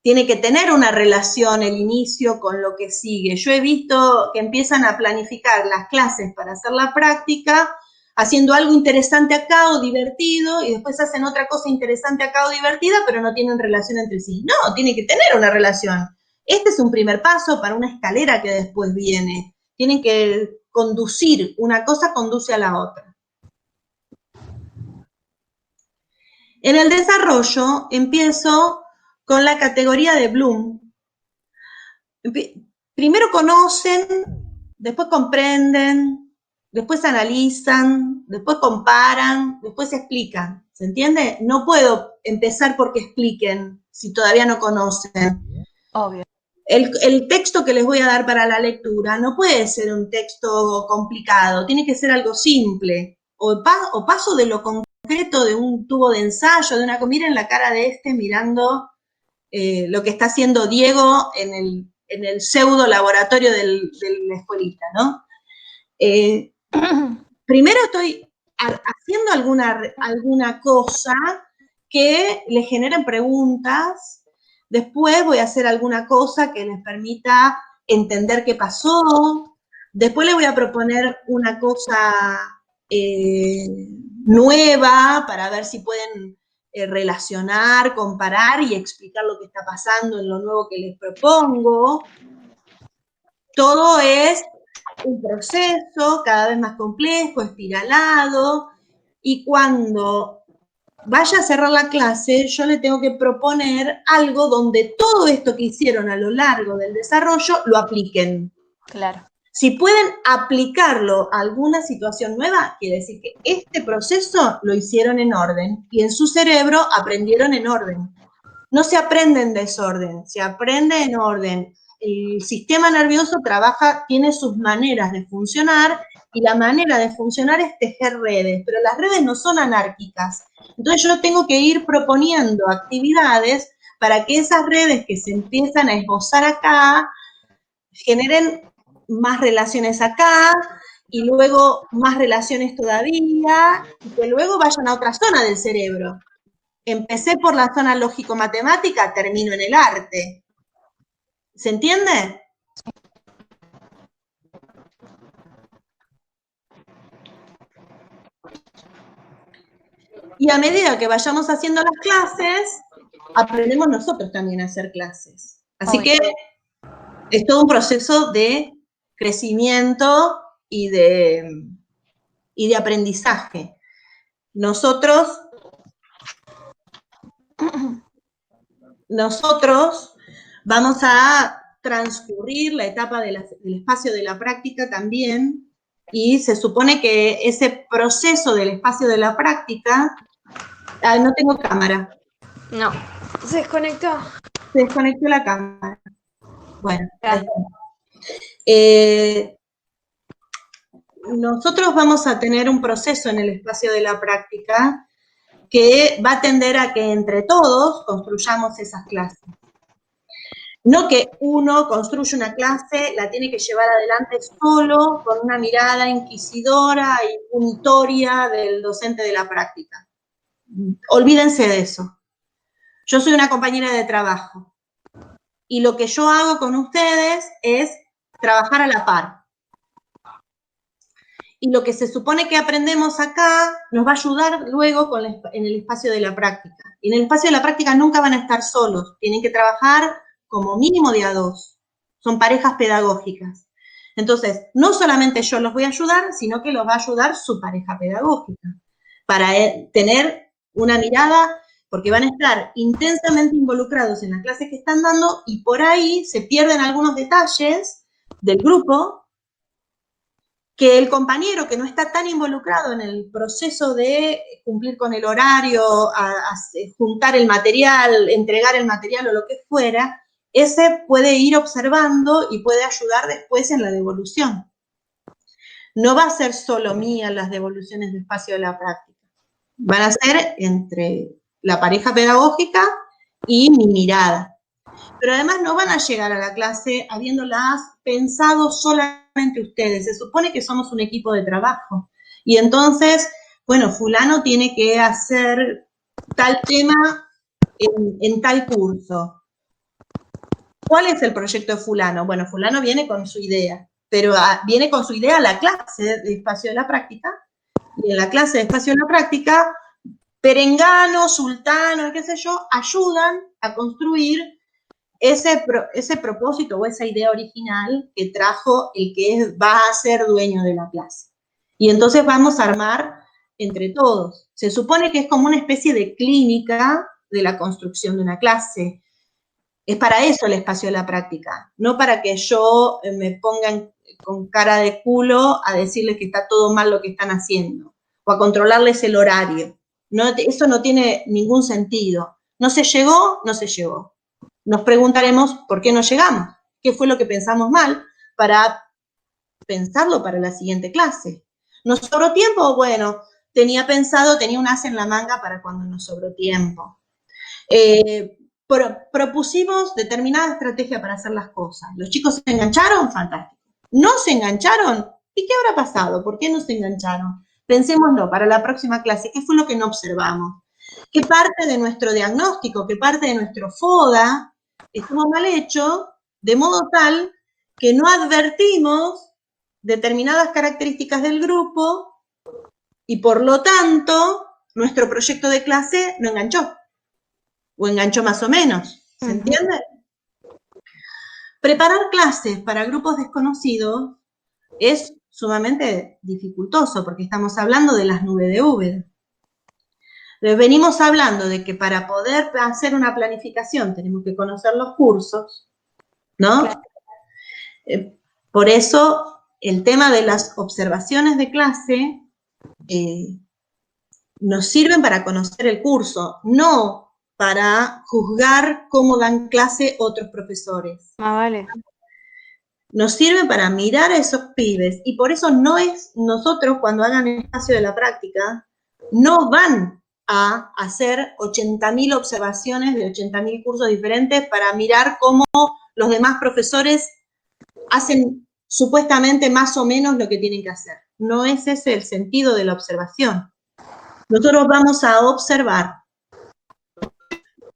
S1: Tiene que tener una relación el inicio con lo que sigue. Yo he visto que empiezan a planificar las clases para hacer la práctica, haciendo algo interesante acá o divertido, y después hacen otra cosa interesante acá o divertida, pero no tienen relación entre sí. No, tiene que tener una relación. Este es un primer paso para una escalera que después viene. Tienen que conducir, una cosa conduce a la otra. En el desarrollo empiezo con la categoría de Bloom. Primero conocen, después comprenden, después analizan, después comparan, después explican. ¿Se entiende? No puedo empezar porque expliquen si todavía no conocen.
S3: Obvio.
S1: El texto que les voy a dar para la lectura no puede ser un texto complicado, tiene que ser algo simple. O paso de lo concreto de un tubo de ensayo, de una... Miren la cara de mirando lo que está haciendo Diego en el pseudo laboratorio de la escuelita, ¿no? Primero estoy haciendo alguna cosa que les generen preguntas. Después voy a hacer alguna cosa que les permita entender qué pasó. Después les voy a proponer una cosa nueva para ver si pueden relacionar, comparar y explicar lo que está pasando en lo nuevo que les propongo. Todo es un proceso cada vez más complejo, espiralado, y cuando vaya a cerrar la clase, yo le tengo que proponer algo donde todo esto que hicieron a lo largo del desarrollo lo apliquen.
S3: Claro.
S1: Si pueden aplicarlo a alguna situación nueva, quiere decir que este proceso lo hicieron en orden y en su cerebro aprendieron en orden. No se aprende en desorden, se aprende en orden. El sistema nervioso tiene sus maneras de funcionar, y la manera de funcionar es tejer redes, pero las redes no son anárquicas. Entonces yo tengo que ir proponiendo actividades para que esas redes que se empiezan a esbozar acá generen más relaciones acá, y luego más relaciones todavía, y que luego vayan a otra zona del cerebro. Empecé por la zona lógico-matemática, termino en el arte. ¿Se entiende? Y a medida que vayamos haciendo las clases, aprendemos nosotros también a hacer clases. Así que es todo un proceso de crecimiento y de aprendizaje. Nosotros vamos a transcurrir la etapa del espacio de la práctica también, y se supone que ese proceso del espacio de la práctica... no tengo cámara.
S3: No. Se desconectó.
S1: Se desconectó la cámara. Bueno, nosotros vamos a tener un proceso en el espacio de la práctica que va a tender a que entre todos construyamos esas clases. No que uno construye una clase, la tiene que llevar adelante solo, con una mirada inquisidora y punitoria del docente de la práctica. Olvídense de eso. Yo soy una compañera de trabajo, y lo que yo hago con ustedes es trabajar a la par. Y lo que se supone que aprendemos acá nos va a ayudar luego en el espacio de la práctica. Y en el espacio de la práctica nunca van a estar solos, tienen que trabajar como mínimo de a dos. Son parejas pedagógicas. Entonces, no solamente yo los voy a ayudar, sino que los va a ayudar su pareja pedagógica. para tener una mirada, porque van a estar intensamente involucrados en las clases que están dando y por ahí se pierden algunos detalles del grupo que el compañero que no está tan involucrado en el proceso de cumplir con el horario, a juntar el material, entregar el material o lo que fuera, ese puede ir observando y puede ayudar después en la devolución. No va a ser solo mía las devoluciones de espacio de la práctica. Van a ser entre la pareja pedagógica y mi mirada. Pero además no van a llegar a la clase habiéndolas pensado solamente ustedes. Se supone que somos un equipo de trabajo. Y entonces, bueno, fulano tiene que hacer tal tema en tal curso. ¿Cuál es el proyecto de fulano? Bueno, fulano viene con su idea, pero viene con su idea a la clase de espacio de la práctica. Y en la clase de espacio de la práctica, Perengano, Sultano, qué sé yo, ayudan a construir ese propósito o esa idea original que trajo el que va a ser dueño de la clase. Y entonces vamos a armar entre todos. Se supone que es como una especie de clínica de la construcción de una clase. Es para eso el espacio de la práctica, no para que yo me ponga con cara de culo a decirles que está todo mal lo que están haciendo o a controlarles el horario. No, eso no tiene ningún sentido. No se llegó, no se llegó. Nos preguntaremos por qué no llegamos, qué fue lo que pensamos mal para pensarlo para la siguiente clase. ¿Nos sobró tiempo? Bueno, tenía un as en la manga para cuando nos sobró tiempo. Propusimos determinada estrategia para hacer las cosas. ¿Los chicos se engancharon? Fantástico. ¿No se engancharon? ¿Y qué habrá pasado? ¿Por qué no se engancharon? Pensémoslo para la próxima clase. ¿Qué fue lo que no observamos? ¿Qué parte de nuestro diagnóstico, qué parte de nuestro FODA estuvo mal hecho de modo tal que no advertimos determinadas características del grupo y por lo tanto nuestro proyecto de clase no enganchó? O enganchó más o menos, ¿se entiende? Preparar clases para grupos desconocidos es sumamente dificultoso porque estamos hablando de las nubes de Úbeda. Venimos hablando de que para poder hacer una planificación tenemos que conocer los cursos, ¿no? Claro. Por eso el tema de las observaciones de clase nos sirven para conocer el curso, no para juzgar cómo dan clase otros profesores.
S3: Vale.
S1: Nos sirven para mirar a esos pibes y por eso no es nosotros cuando hagan el espacio de la práctica, no van a hacer 80.000 observaciones de 80.000 cursos diferentes para mirar cómo los demás profesores hacen supuestamente más o menos lo que tienen que hacer. No es ese el sentido de la observación. Nosotros vamos a observar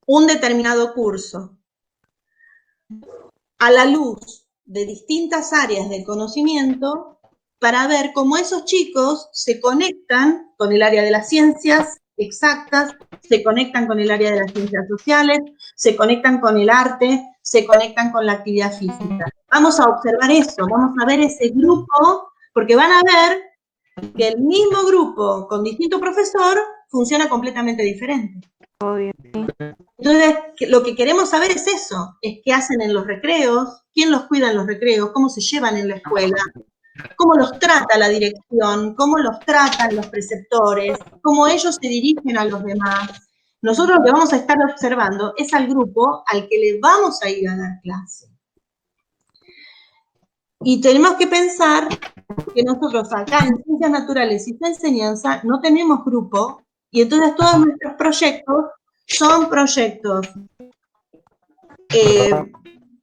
S1: un determinado curso a la luz de distintas áreas del conocimiento para ver cómo esos chicos se conectan con el área de las ciencias exactas, se conectan con el área de las ciencias sociales, se conectan con el arte, se conectan con la actividad física. Vamos a observar eso, vamos a ver ese grupo, porque van a ver que el mismo grupo con distinto profesor funciona completamente diferente.
S3: Obvio.
S1: Entonces, lo que queremos saber es eso, es qué hacen en los recreos, quién los cuida en los recreos, cómo se llevan en la escuela, cómo los trata la dirección, cómo los tratan los preceptores, cómo ellos se dirigen a los demás. Nosotros lo que vamos a estar observando es al grupo al que le vamos a ir a dar clase. Y tenemos que pensar que nosotros acá en Ciencias Naturales y su enseñanza no tenemos grupo y entonces todos nuestros proyectos son proyectos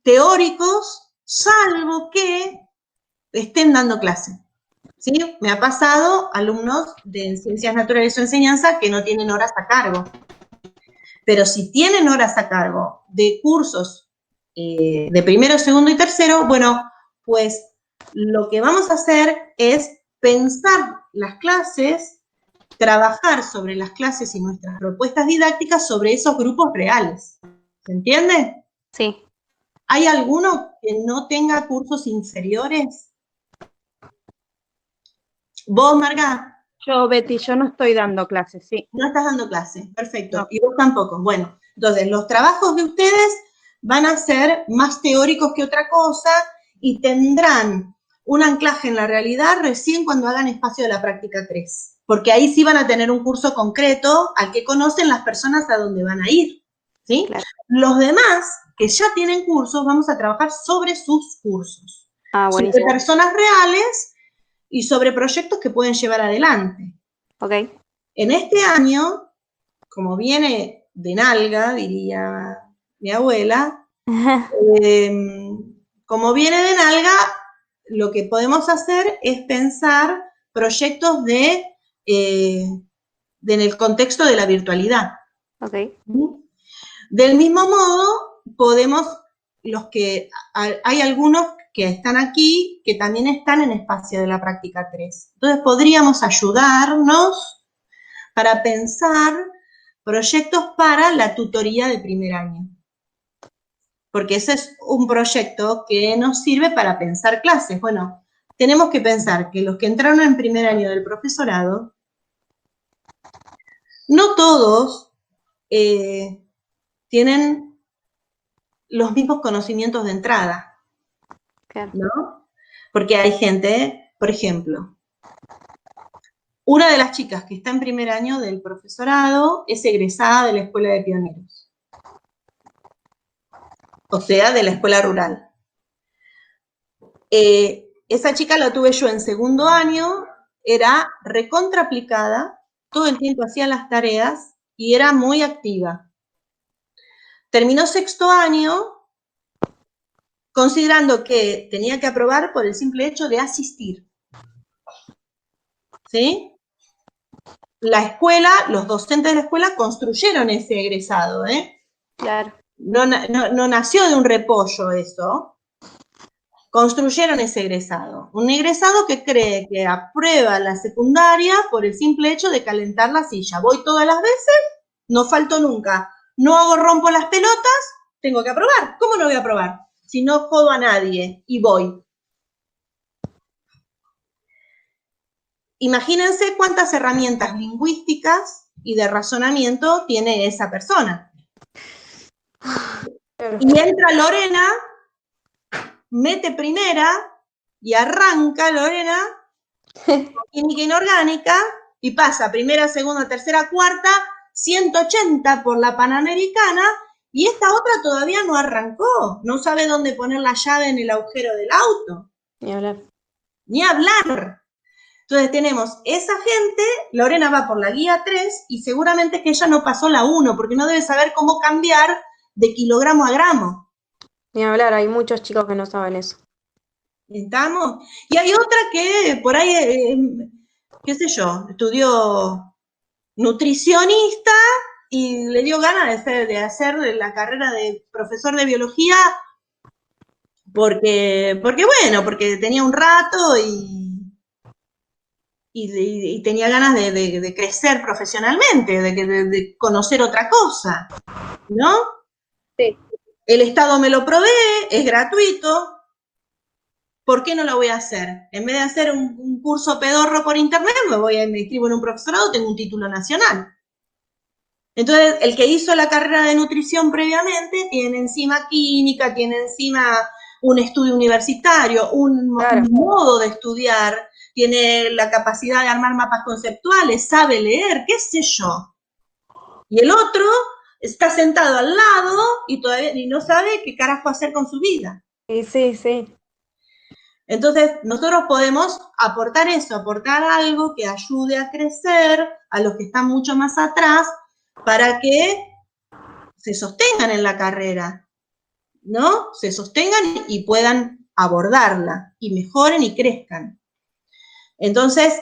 S1: teóricos, salvo que estén dando clase. ¿Sí? Me ha pasado alumnos de Ciencias Naturales o Enseñanza que no tienen horas a cargo. Pero si tienen horas a cargo de cursos de primero, segundo y tercero, bueno, pues lo que vamos a hacer es pensar las clases, trabajar sobre las clases y nuestras propuestas didácticas sobre esos grupos reales. ¿Se entiende?
S3: Sí.
S1: ¿Hay alguno que no tenga cursos inferiores? ¿Vos, Marga?
S4: Yo, Betty, yo no estoy dando clases, sí.
S1: No estás dando clase, perfecto.
S4: No.
S1: Y vos tampoco. Bueno, entonces los trabajos de ustedes van a ser más teóricos que otra cosa y tendrán un anclaje en la realidad recién cuando hagan espacio de la práctica 3. Porque ahí sí van a tener un curso concreto al que conocen las personas a donde van a ir. ¿Sí?
S3: Claro.
S1: Los demás que ya tienen cursos, vamos a trabajar sobre sus cursos.
S3: Ah,
S1: Sobre
S3: buenísimo.
S1: personas reales y sobre proyectos que pueden llevar adelante.
S3: Ok.
S1: En este año, como viene de nalga, diría mi abuela, como viene de nalga, lo que podemos hacer es pensar proyectos en el contexto de la virtualidad.
S3: Ok.
S1: Del mismo modo, hay algunos que están aquí que también están en espacio de la práctica 3. Entonces podríamos ayudarnos para pensar proyectos para la tutoría de primer año. Porque ese es un proyecto que nos sirve para pensar clases. Bueno, tenemos que pensar que los que entraron en primer año del profesorado, no todos tienen los mismos conocimientos de entrada,
S3: Claro.
S1: ¿no? Porque hay gente, por ejemplo, una de las chicas que está en primer año del profesorado es egresada de la Escuela de Pioneros, o sea, de la escuela rural. Esa chica la tuve yo en segundo año, era recontra aplicada, todo el tiempo hacía las tareas y era muy activa. Terminó sexto año considerando que tenía que aprobar por el simple hecho de asistir. ¿Sí? La escuela, los docentes de la escuela construyeron ese egresado, ¿eh?
S3: Claro.
S1: No nació de un repollo eso. Construyeron ese egresado. Un egresado que cree que aprueba la secundaria por el simple hecho de calentar la silla. Voy todas las veces, no falto nunca. No rompo las pelotas, tengo que aprobar. ¿Cómo no voy a aprobar? Si no jodo a nadie y voy. Imagínense cuántas herramientas lingüísticas y de razonamiento tiene esa persona. Y entra Lorena, mete primera y arranca Lorena química inorgánica y pasa primera, segunda, tercera, cuarta, 180 por la Panamericana y esta otra todavía no arrancó, no sabe dónde poner la llave en el agujero del auto.
S3: Ni hablar.
S1: Ni hablar. Entonces tenemos esa gente, Lorena va por la guía 3 y seguramente que ella no pasó la 1 porque no debe saber cómo cambiar de kilogramo a gramo.
S3: Ni hablar, hay muchos chicos que no saben eso.
S1: ¿Estamos? Y hay otra que por ahí, qué sé yo, estudió nutricionista y le dio ganas de hacer la carrera de profesor de biología porque tenía un rato y tenía ganas de crecer profesionalmente, de conocer otra cosa, ¿no?
S3: Sí.
S1: El Estado me lo provee, es gratuito, ¿por qué no lo voy a hacer? En vez de hacer un curso pedorro por internet, me inscribo en un profesorado, tengo un título nacional. Entonces, el que hizo la carrera de nutrición previamente tiene encima química, tiene encima un estudio universitario, un modo de estudiar, tiene la capacidad de armar mapas conceptuales, sabe leer, qué sé yo. Y el otro está sentado al lado y todavía no sabe qué carajo hacer con su vida.
S3: Sí.
S1: Entonces, nosotros podemos aportar eso, aportar algo que ayude a crecer a los que están mucho más atrás para que se sostengan en la carrera, ¿no? Se sostengan y puedan abordarla y mejoren y crezcan. Entonces,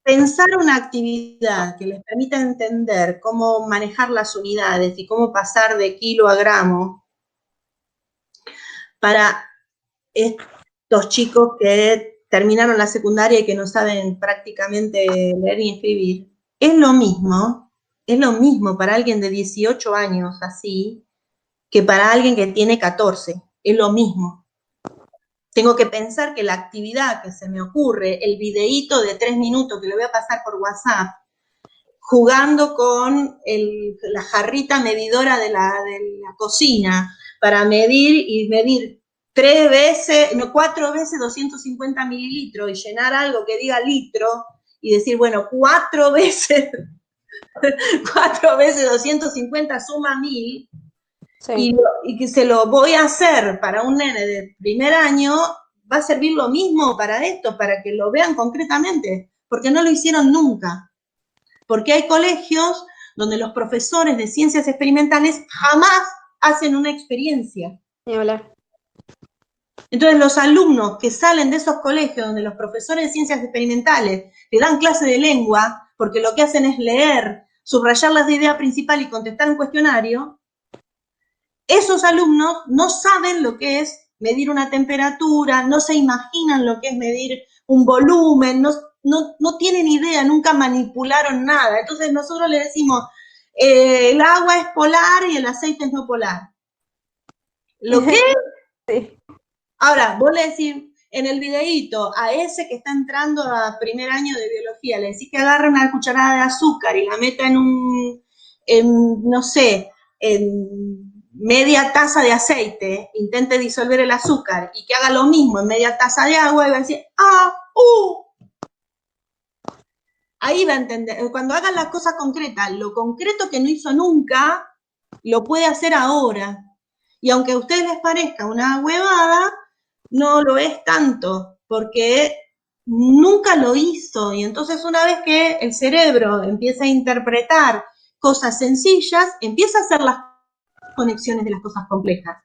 S1: pensar una actividad que les permita entender cómo manejar las unidades y cómo pasar de kilo a gramo para estos chicos que terminaron la secundaria y que no saben prácticamente leer ni escribir, es lo mismo para alguien de 18 años así, que para alguien que tiene 14, es lo mismo. tengo que pensar que la actividad que se me ocurre, el videíto de 3 minutos que le voy a pasar por WhatsApp, jugando con la jarrita medidora de la cocina para medir 4 veces 250 mililitros y llenar algo que diga litro y decir, bueno, 4 veces 250 suma 1000,
S3: Sí.
S1: y que se lo voy a hacer para un nene de primer año, va a servir lo mismo para esto, para que lo vean concretamente, porque no lo hicieron nunca. Porque hay colegios donde los profesores de ciencias experimentales jamás hacen una experiencia.
S3: Ni hablar.
S1: Entonces los alumnos que salen de esos colegios donde los profesores de ciencias experimentales le dan clase de lengua, porque lo que hacen es leer, subrayar las ideas principales y contestar un cuestionario, esos alumnos no saben lo que es medir una temperatura, no se imaginan lo que es medir un volumen, no tienen idea, nunca manipularon nada. Entonces nosotros le decimos, el agua es polar y el aceite es no polar. ¿Lo qué?
S3: Sí.
S1: Ahora, vos le decís en el videíto a ese que está entrando a primer año de biología, le decís que agarre una cucharada de azúcar y la meta no sé, en media taza de aceite, intente disolver el azúcar y que haga lo mismo en media taza de agua y va a decir, ahí va a entender, cuando hagan las cosas concretas, lo concreto que no hizo nunca, lo puede hacer ahora. Y aunque a ustedes les parezca una huevada, no lo es tanto, porque nunca lo hizo. Y entonces una vez que el cerebro empieza a interpretar cosas sencillas, empieza a hacer las conexiones de las cosas complejas.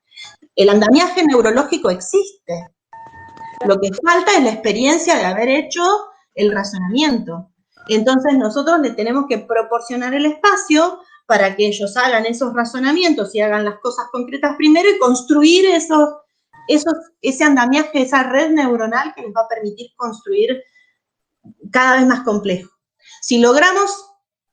S1: El andamiaje neurológico existe. Lo que falta es la experiencia de haber hecho el razonamiento. Entonces nosotros le tenemos que proporcionar el espacio para que ellos hagan esos razonamientos y hagan las cosas concretas primero y construir ese andamiaje, esa red neuronal que les va a permitir construir cada vez más complejo. Si logramos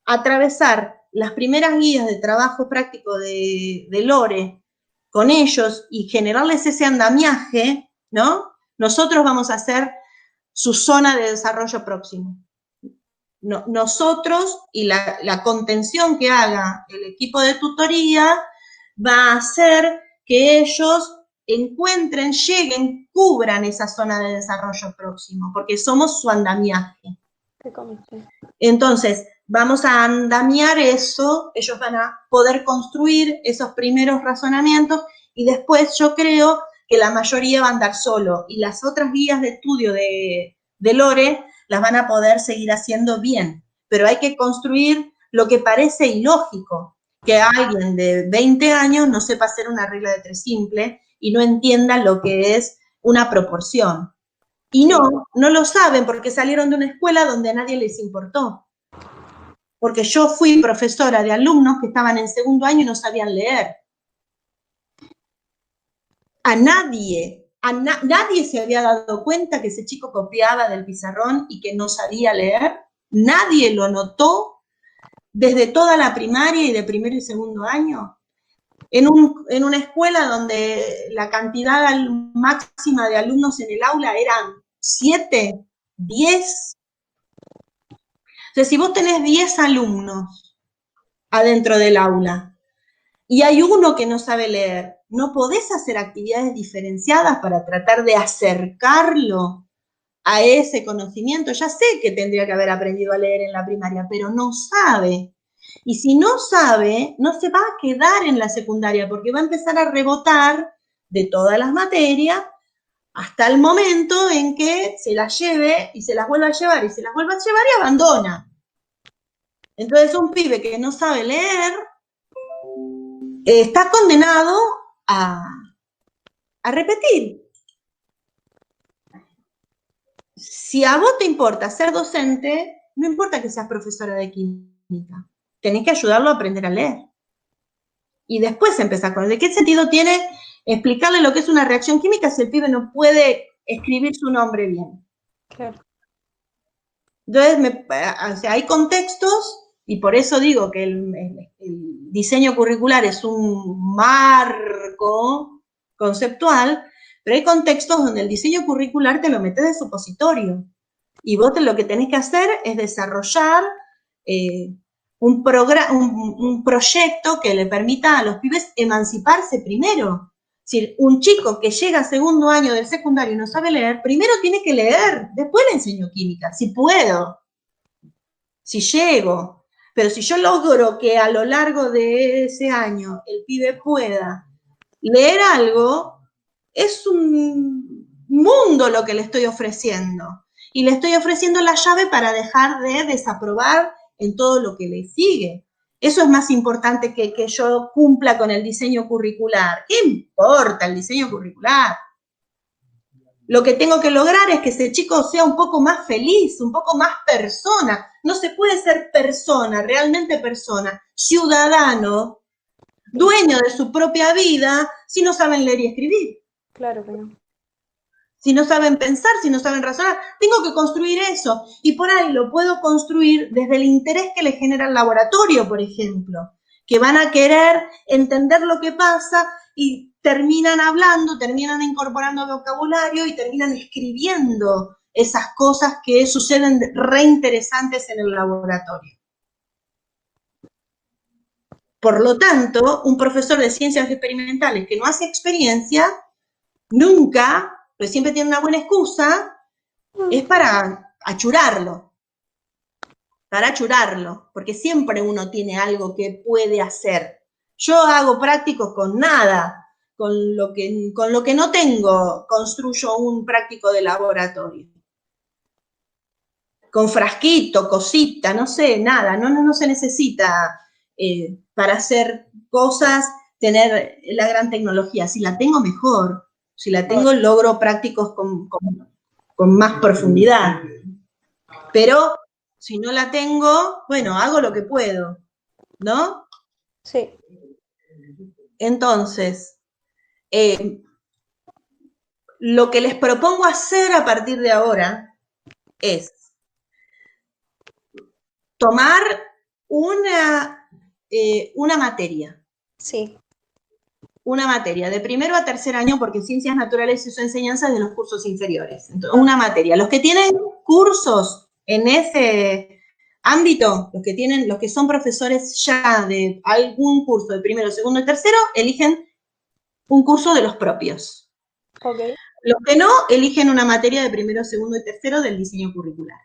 S1: atravesar las primeras guías de trabajo práctico de Lore con ellos y generarles ese andamiaje, ¿no? Nosotros vamos a hacer su zona de desarrollo próximo. Nosotros y la contención que haga el equipo de tutoría va a hacer que ellos encuentren, lleguen, cubran esa zona de desarrollo próximo, porque somos su andamiaje. Entonces, vamos a andamiar eso, ellos van a poder construir esos primeros razonamientos y después yo creo que la mayoría va a andar solo y las otras guías de estudio de Lore las van a poder seguir haciendo bien, pero hay que construir lo que parece ilógico, que alguien de 20 años no sepa hacer una regla de 3 simple y no entienda lo que es una proporción. Y no lo saben porque salieron de una escuela donde a nadie les importó. Porque yo fui profesora de alumnos que estaban en segundo año y no sabían leer. Nadie se había dado cuenta que ese chico copiaba del pizarrón y que no sabía leer. Nadie lo notó desde toda la primaria y de primero y segundo año. En una escuela donde la cantidad máxima de alumnos en el aula eran 7, 10. Entonces, si vos tenés 10 alumnos adentro del aula y hay uno que no sabe leer, no podés hacer actividades diferenciadas para tratar de acercarlo a ese conocimiento. Ya sé que tendría que haber aprendido a leer en la primaria, pero no sabe. Y si no sabe, no se va a quedar en la secundaria porque va a empezar a rebotar de todas las materias hasta el momento en que se las lleve y se las vuelva a llevar y se las vuelva a llevar y abandona. Entonces un pibe que no sabe leer está condenado a repetir. Si a vos te importa ser docente, no importa que seas profesora de química, tenés que ayudarlo a aprender a leer. Y después empezar con ¿de qué sentido tiene explicarle lo que es una reacción química si el pibe no puede escribir su nombre bien?
S3: Claro.
S1: Entonces, hay contextos, y por eso digo que el diseño curricular es un marco conceptual, Pero hay contextos donde el diseño curricular te lo metes de supositorio. Y vos lo que tenés que hacer es desarrollar un proyecto que le permita a los pibes emanciparse primero. Es decir, un chico que llega a segundo año del secundario y no sabe leer, primero tiene que leer, después le enseño química, si puedo, si llego. Pero si yo logro que a lo largo de ese año el pibe pueda leer algo, es un mundo lo que le estoy ofreciendo. Y le estoy ofreciendo la llave para dejar de desaprobar en todo lo que le sigue. Eso es más importante que yo cumpla con el diseño curricular. ¿Qué importa el diseño curricular? Lo que tengo que lograr es que ese chico sea un poco más feliz, un poco más persona. No se puede ser persona, realmente persona, ciudadano, dueño de su propia vida, si no saben leer y escribir.
S3: Claro que no.
S1: Si no saben pensar, si no saben razonar, tengo que construir eso. Y por ahí lo puedo construir desde el interés que le genera el laboratorio, por ejemplo, que van a querer entender lo que pasa y terminan hablando, terminan incorporando vocabulario y terminan escribiendo esas cosas que suceden reinteresantes en el laboratorio. Por lo tanto, un profesor de ciencias experimentales que no hace experiencia, nunca, pues siempre tiene una buena excusa, es para achurarlo, porque siempre uno tiene algo que puede hacer. Yo hago prácticos con nada, con lo que no tengo, construyo un práctico de laboratorio. Con frasquito, cosita, no sé, nada, no se necesita para hacer cosas tener la gran tecnología. Si la tengo, mejor. Si la tengo, logro prácticos con más profundidad. Pero si no la tengo, bueno, hago lo que puedo, ¿no?
S3: Sí.
S1: Entonces, lo que les propongo hacer a partir de ahora es tomar una materia.
S3: Sí.
S1: Una materia, de primero a tercer año, porque Ciencias Naturales y su enseñanza es de los cursos inferiores. Entonces, una materia. Los que tienen cursos en ese ámbito, los que son profesores ya de algún curso de primero, segundo y tercero, eligen un curso de los propios.
S3: Okay.
S1: Los que no, eligen una materia de primero, segundo y tercero del diseño curricular.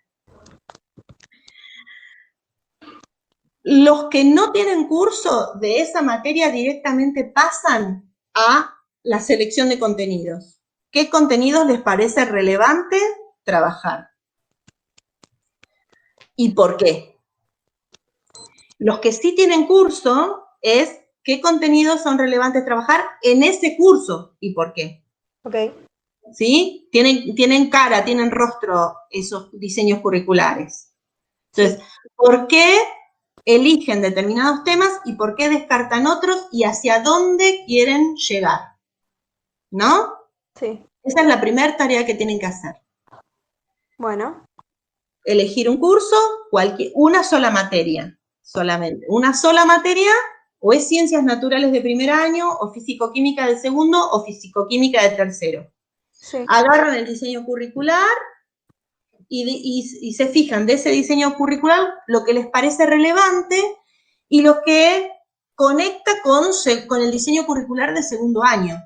S1: Los que no tienen curso de esa materia directamente pasan a la selección de contenidos. ¿Qué contenidos les parece relevante trabajar? ¿Y por qué? Los que sí tienen curso es qué contenidos son relevantes trabajar en ese curso y por qué.
S3: Okay.
S1: ¿Sí? Tienen cara, tienen rostro esos diseños curriculares. Entonces, ¿por qué eligen determinados temas y por qué descartan otros y hacia dónde quieren llegar? ¿No?
S3: Sí.
S1: Esa es la primera tarea que tienen que hacer.
S3: Bueno.
S1: Elegir un curso, una sola materia, solamente. Una sola materia, o es Ciencias Naturales de primer año, o Físico-Química de segundo, o Físico-Química de tercero.
S3: Sí.
S1: Agarran el diseño curricular y se fijan de ese diseño curricular lo que les parece relevante y lo que conecta con el diseño curricular de segundo año.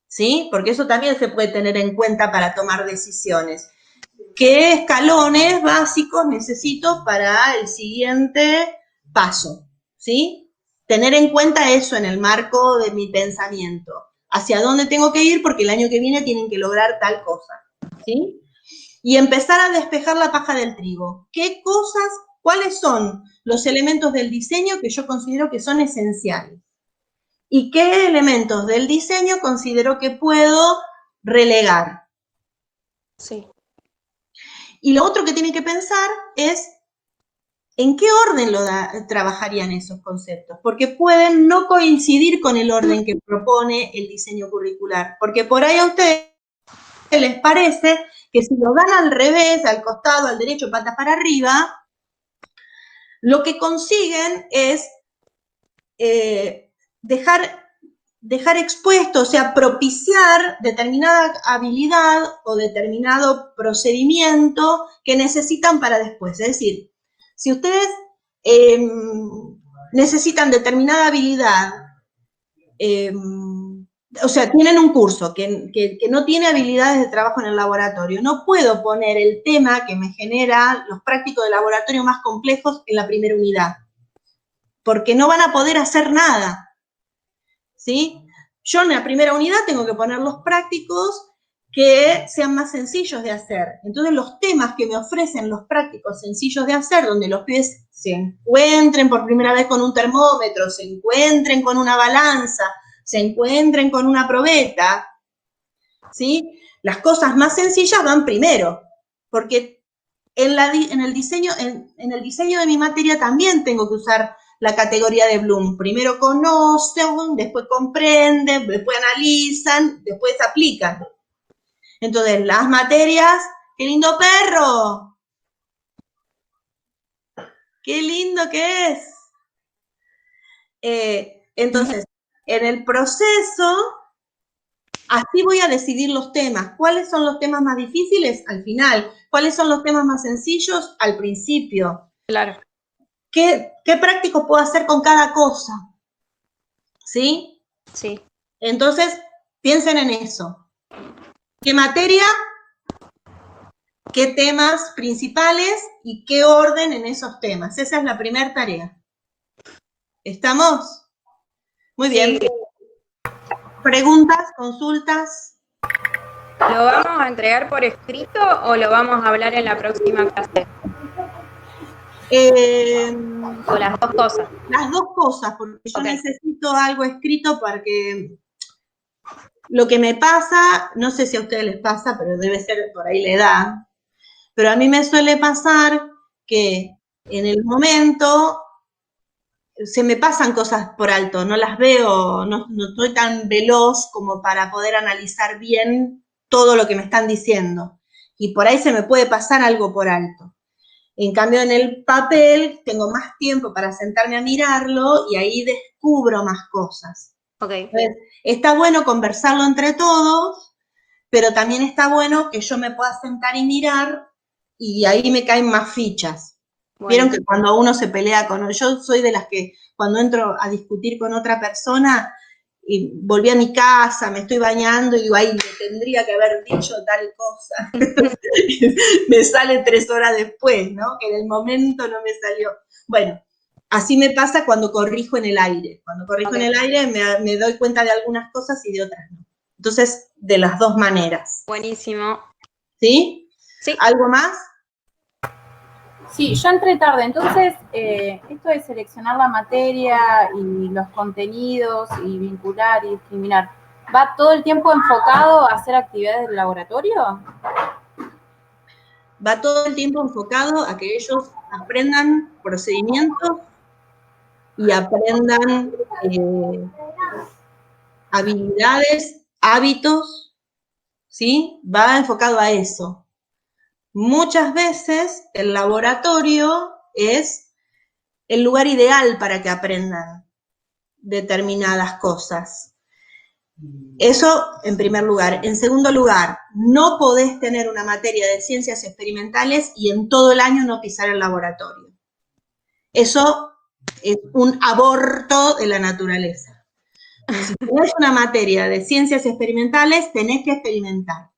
S1: ¿Sí? Porque eso también se puede tener en cuenta para tomar decisiones. ¿Qué escalones básicos necesito para el siguiente paso? ¿Sí? Tener en cuenta eso en el marco de mi pensamiento. ¿Hacia dónde tengo que ir? Porque el año que viene tienen que lograr tal cosa. ¿Sí? Y empezar a despejar la paja del trigo. ¿Cuáles son los elementos del diseño que yo considero que son esenciales? ¿Y qué elementos del diseño considero que puedo relegar?
S3: Sí.
S1: Y lo otro que tienen que pensar es en qué orden trabajarían esos conceptos, porque pueden no coincidir con el orden que propone el diseño curricular, porque por ahí a ustedes les parece que si lo dan al revés, al costado, al derecho, patas para arriba, lo que consiguen es dejar dejar expuesto, o sea, propiciar determinada habilidad o determinado procedimiento que necesitan para después. Es decir, si ustedes necesitan determinada habilidad, o sea, tienen un curso que no tiene habilidades de trabajo en el laboratorio, no puedo poner el tema que me genera los prácticos de laboratorio más complejos en la primera unidad, porque no van a poder hacer nada, ¿sí? Yo en la primera unidad tengo que poner los prácticos que sean más sencillos de hacer. Entonces los temas que me ofrecen los prácticos sencillos de hacer, donde los pibes se encuentren por primera vez con un termómetro, se encuentren con una balanza, se encuentren con una probeta, ¿sí? Las cosas más sencillas van primero, porque en el diseño de mi materia también tengo que usar la categoría de Bloom. Primero conocen, después comprenden, después analizan, después aplican. Entonces, las materias, ¡qué lindo perro! ¡Qué lindo que es! Entonces, en el proceso, así voy a decidir los temas. ¿Cuáles son los temas más difíciles? Al final. ¿Cuáles son los temas más sencillos? Al principio.
S3: Claro.
S1: ¿Qué práctico puedo hacer con cada cosa? ¿Sí?
S3: Sí.
S1: Entonces, piensen en eso. ¿Qué materia? ¿Qué temas principales? ¿Y qué orden en esos temas? Esa es la primera tarea. ¿Estamos? Muy bien.
S3: Sí.
S1: ¿Preguntas? ¿Consultas?
S3: ¿Lo vamos a entregar por escrito o lo vamos a hablar en la próxima clase? O las dos cosas.
S1: Las dos cosas, porque yo necesito algo escrito para que lo que me pasa, no sé si a ustedes les pasa, pero debe ser por ahí la edad, pero a mí me suele pasar que en el momento se me pasan cosas por alto, no las veo, no estoy tan veloz como para poder analizar bien todo lo que me están diciendo. Y por ahí se me puede pasar algo por alto. En cambio, en el papel tengo más tiempo para sentarme a mirarlo y ahí descubro más cosas.
S3: Okay.
S1: Entonces, está bueno conversarlo entre todos, pero también está bueno que yo me pueda sentar y mirar y ahí me caen más fichas.
S3: Bueno.
S1: Vieron que cuando uno se pelea con... Yo soy de las que cuando entro a discutir con otra persona y volví a mi casa, me estoy bañando y digo, ay, me tendría que haber dicho tal cosa. Me sale 3 horas después, ¿no? Que en el momento no me salió. Bueno, así me pasa cuando corrijo en el aire. Cuando corrijo en el aire me doy cuenta de algunas cosas y de otras no. Entonces, de las dos maneras.
S3: Buenísimo.
S1: ¿Sí?
S3: Sí.
S1: ¿Algo más?
S5: Sí, yo entré tarde, entonces esto de seleccionar la materia y los contenidos y vincular y discriminar, ¿va todo el tiempo enfocado a hacer actividades del laboratorio?
S1: Va todo el tiempo enfocado a que ellos aprendan procedimientos y aprendan habilidades, hábitos, ¿sí? Va enfocado a eso. Muchas veces el laboratorio es el lugar ideal para que aprendan determinadas cosas. Eso en primer lugar. En segundo lugar, no podés tener una materia de ciencias experimentales y en todo el año no pisar el laboratorio. Eso es un aborto de la naturaleza. Si tenés una materia de ciencias experimentales, tenés que experimentar.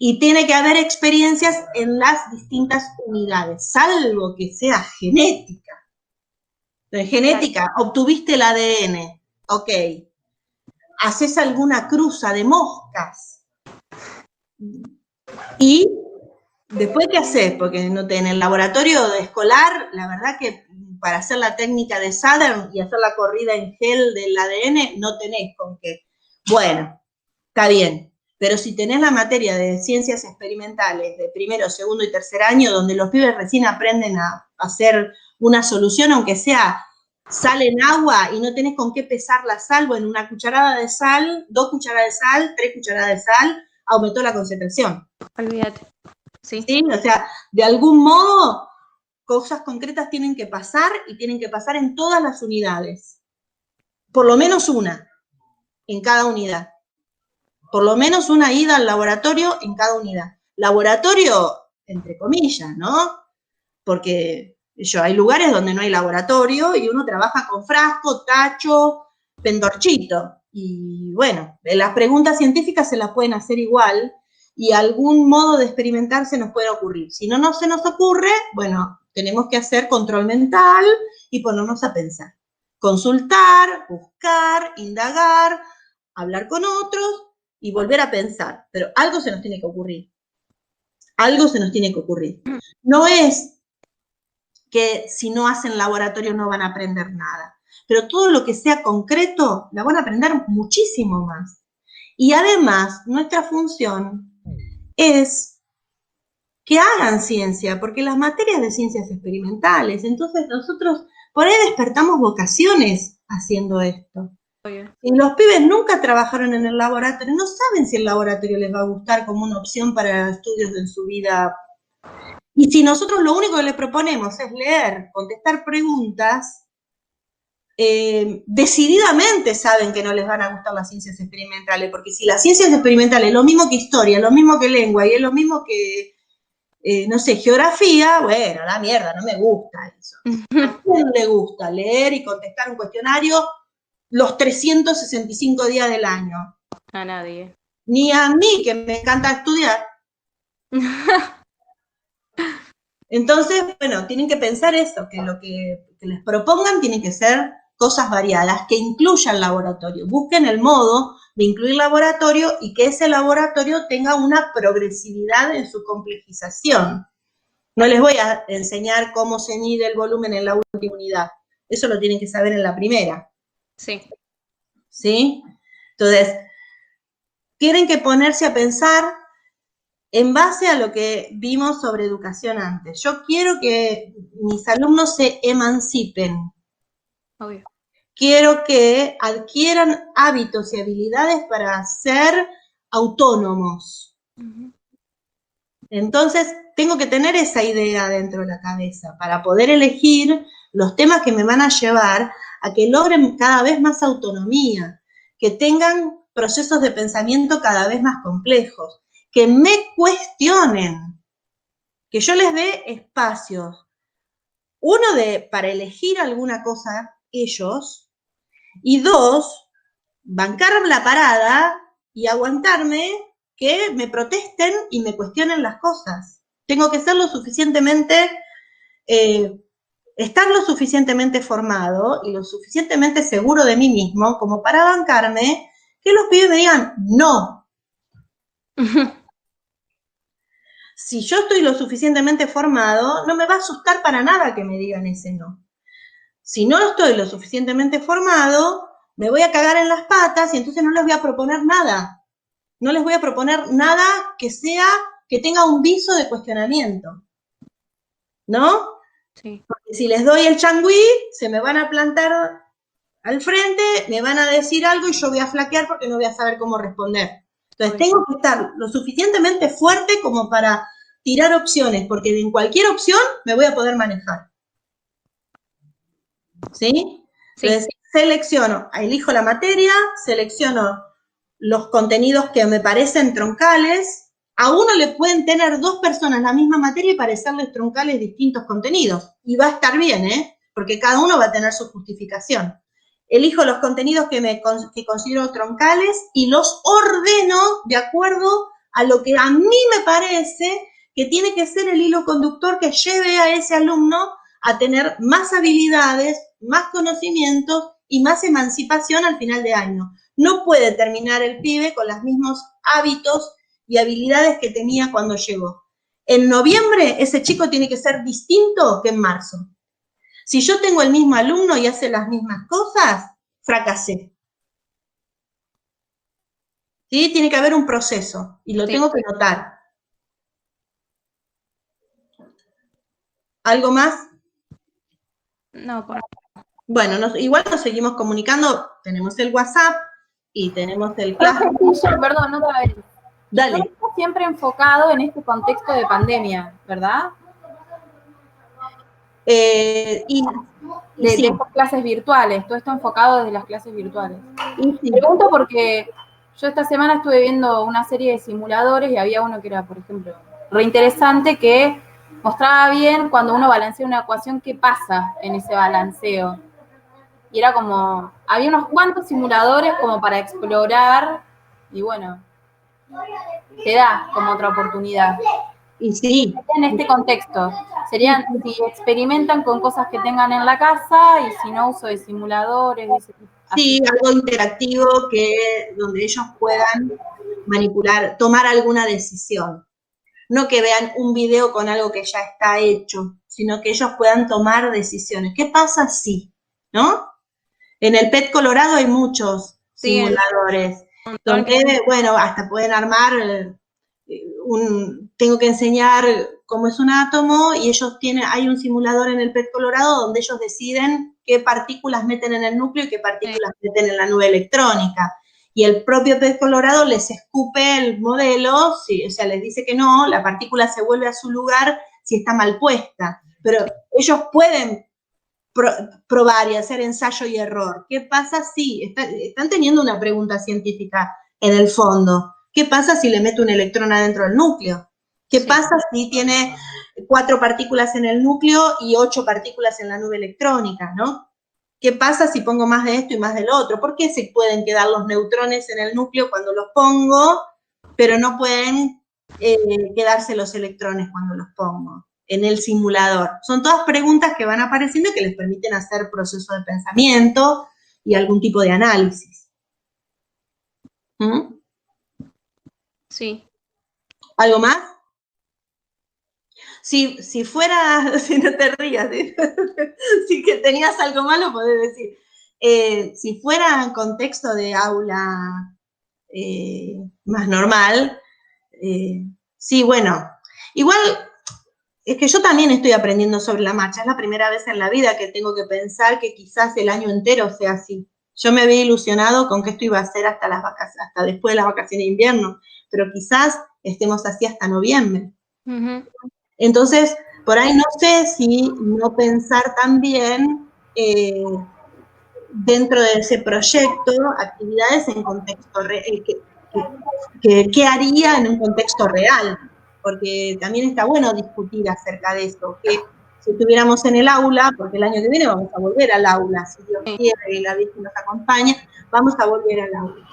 S1: Y tiene que haber experiencias en las distintas unidades, salvo que sea genética. En genética, obtuviste el ADN, ok. Haces alguna cruza de moscas. Y después, ¿qué haces? Porque no en el laboratorio escolar, la verdad que para hacer la técnica de Southern y hacer la corrida en gel del ADN, no tenés con qué. Bueno, está bien. Pero si tenés la materia de ciencias experimentales de primero, segundo y tercer año, donde los pibes recién aprenden a hacer una solución, aunque sea sal en agua y no tenés con qué pesar la sal, bueno, una cucharada de sal, 2 cucharadas de sal, 3 cucharadas de sal, aumentó la concentración.
S3: Olvídate. Sí.
S1: ¿Sí? O sea, de algún modo, cosas concretas tienen que pasar y tienen que pasar en todas las unidades. Por lo menos una. en cada unidad. Por lo menos una ida al laboratorio en cada unidad. Laboratorio, entre comillas, ¿no? Porque hay lugares donde no hay laboratorio y uno trabaja con frasco, tacho, pendorchito. Y bueno, las preguntas científicas se las pueden hacer igual y algún modo de experimentar se nos puede ocurrir. Si no se nos ocurre, bueno, tenemos que hacer control mental y ponernos a pensar. Consultar, buscar, indagar, hablar con otros y volver a pensar. Pero algo se nos tiene que ocurrir. Algo se nos tiene que ocurrir. No es que si no hacen laboratorio no van a aprender nada. Pero todo lo que sea concreto, la van a aprender muchísimo más. Y además, nuestra función es que hagan ciencia, porque las materias de ciencias experimentales, entonces nosotros por ahí despertamos vocaciones haciendo esto. Y los pibes nunca trabajaron en el laboratorio, no saben si el laboratorio les va a gustar como una opción para estudios en su vida. Y si nosotros lo único que les proponemos es leer, contestar preguntas, decididamente saben que no les van a gustar las ciencias experimentales, porque si las ciencias experimentales es lo mismo que historia, es lo mismo que lengua y es lo mismo que, no sé, geografía, bueno, la mierda, no me gusta eso. ¿A quién le gusta leer y contestar un cuestionario los 365 días del año?
S3: A nadie.
S1: Ni a mí, que me encanta estudiar. Entonces, bueno, tienen que pensar eso, que lo que les propongan tiene que ser cosas variadas, que incluyan laboratorio. Busquen el modo de incluir laboratorio y que ese laboratorio tenga una progresividad en su complejización. No les voy a enseñar cómo se mide el volumen en la última unidad. Eso lo tienen que saber en la primera.
S3: Sí.
S1: ¿Sí? Entonces, tienen que ponerse a pensar en base a lo que vimos sobre educación antes. Yo quiero que mis alumnos se emancipen.
S3: Obvio.
S1: Quiero que adquieran hábitos y habilidades para ser autónomos. Entonces, tengo que tener esa idea dentro de la cabeza para poder elegir los temas que me van a llevar a que logren cada vez más autonomía, que tengan procesos de pensamiento cada vez más complejos, que me cuestionen, que yo les dé espacios. Uno, para elegir alguna cosa ellos, y dos, bancar la parada y aguantarme que me protesten y me cuestionen las cosas. Tengo que ser lo suficientemente, estar lo suficientemente formado y lo suficientemente seguro de mí mismo como para bancarme que los pibes me digan no. Si yo estoy lo suficientemente formado, no me va a asustar para nada que me digan ese no. Si no estoy lo suficientemente formado, me voy a cagar en las patas y entonces no les voy a proponer nada. No les voy a proponer nada que tenga un viso de cuestionamiento. ¿No?
S3: Sí.
S1: Porque si les doy el changüí, se me van a plantar al frente, me van a decir algo y yo voy a flaquear porque no voy a saber cómo responder. Entonces tengo que estar lo suficientemente fuerte como para tirar opciones, porque en cualquier opción me voy a poder manejar. ¿Sí? Entonces selecciono, elijo la materia, selecciono los contenidos que me parecen troncales. A uno le pueden tener dos personas la misma materia y parecerles troncales distintos contenidos. Y va a estar bien, porque cada uno va a tener su justificación. Elijo los contenidos que considero troncales y los ordeno de acuerdo a lo que a mí me parece que tiene que ser el hilo conductor que lleve a ese alumno a tener más habilidades, más conocimientos y más emancipación al final de año. No puede terminar el pibe con los mismos hábitos y habilidades que tenía cuando llegó. En noviembre ese chico tiene que ser distinto que en marzo. Si yo tengo el mismo alumno y hace las mismas cosas, fracasé. ¿Sí? Tiene que haber un proceso y lo tengo que notar. ¿Algo más?
S3: No, por
S1: Bueno, igual nos seguimos comunicando. Tenemos el WhatsApp y tenemos el Classroom.
S5: Perdón, otra vez.
S1: Dale.
S5: Todo está siempre enfocado en este contexto de pandemia, ¿verdad?
S1: Y
S5: de
S1: Sí.
S5: estas clases virtuales, todo esto enfocado desde las clases virtuales.
S1: Y sí.
S5: Pregunto porque yo esta semana estuve viendo una serie de simuladores y había uno que era, por ejemplo, reinteresante, que mostraba bien cuando uno balancea una ecuación qué pasa en ese balanceo. Y era como, había unos cuantos simuladores como para explorar y bueno, te da como otra oportunidad.
S1: Y sí.
S5: En este contexto, serían si experimentan con cosas que tengan en la casa y si no uso de simuladores.
S1: Sí, algo interactivo donde ellos puedan manipular, tomar alguna decisión. No que vean un video con algo que ya está hecho, sino que ellos puedan tomar decisiones. ¿Qué pasa si? ¿No? En el PET Colorado hay muchos simuladores, donde, bueno, hasta pueden armar tengo que enseñar cómo es un átomo y hay un simulador en el PET Colorado donde ellos deciden qué partículas meten en el núcleo y qué partículas meten en la nube electrónica. Y el propio PET Colorado les escupe el modelo, o sea, les dice que no, la partícula se vuelve a su lugar si está mal puesta. Pero ellos pueden probar y hacer ensayo y error. ¿Qué pasa si están teniendo una pregunta científica en el fondo? ¿Qué pasa si le meto un electrón adentro del núcleo? ¿Qué pasa si tiene 4 partículas en el núcleo y 8 partículas en la nube electrónica, ¿no? ¿Qué pasa si pongo más de esto y más del otro? ¿Por qué se pueden quedar los neutrones en el núcleo cuando los pongo, pero no pueden quedarse los electrones cuando los pongo en el simulador? Son todas preguntas que van apareciendo y que les permiten hacer proceso de pensamiento y algún tipo de análisis. ¿Mm?
S3: Sí.
S1: ¿Algo más? Si fuera, si no te rías, si que tenías algo malo, podés decir. Si fuera en contexto de aula más normal, sí, bueno, igual es que yo también estoy aprendiendo sobre la marcha. Es la primera vez en la vida que tengo que pensar que quizás el año entero sea así. Yo me había ilusionado con que esto iba a ser hasta después de las vacaciones de invierno, pero quizás estemos así hasta noviembre. Entonces, por ahí no sé si no pensar también dentro de ese proyecto actividades en contexto real, ¿qué haría en un contexto real? Porque también está bueno discutir acerca de esto, que si estuviéramos en el aula, porque el año que viene vamos a volver al aula, si Dios quiere y la Virgen nos acompaña, vamos a volver al aula.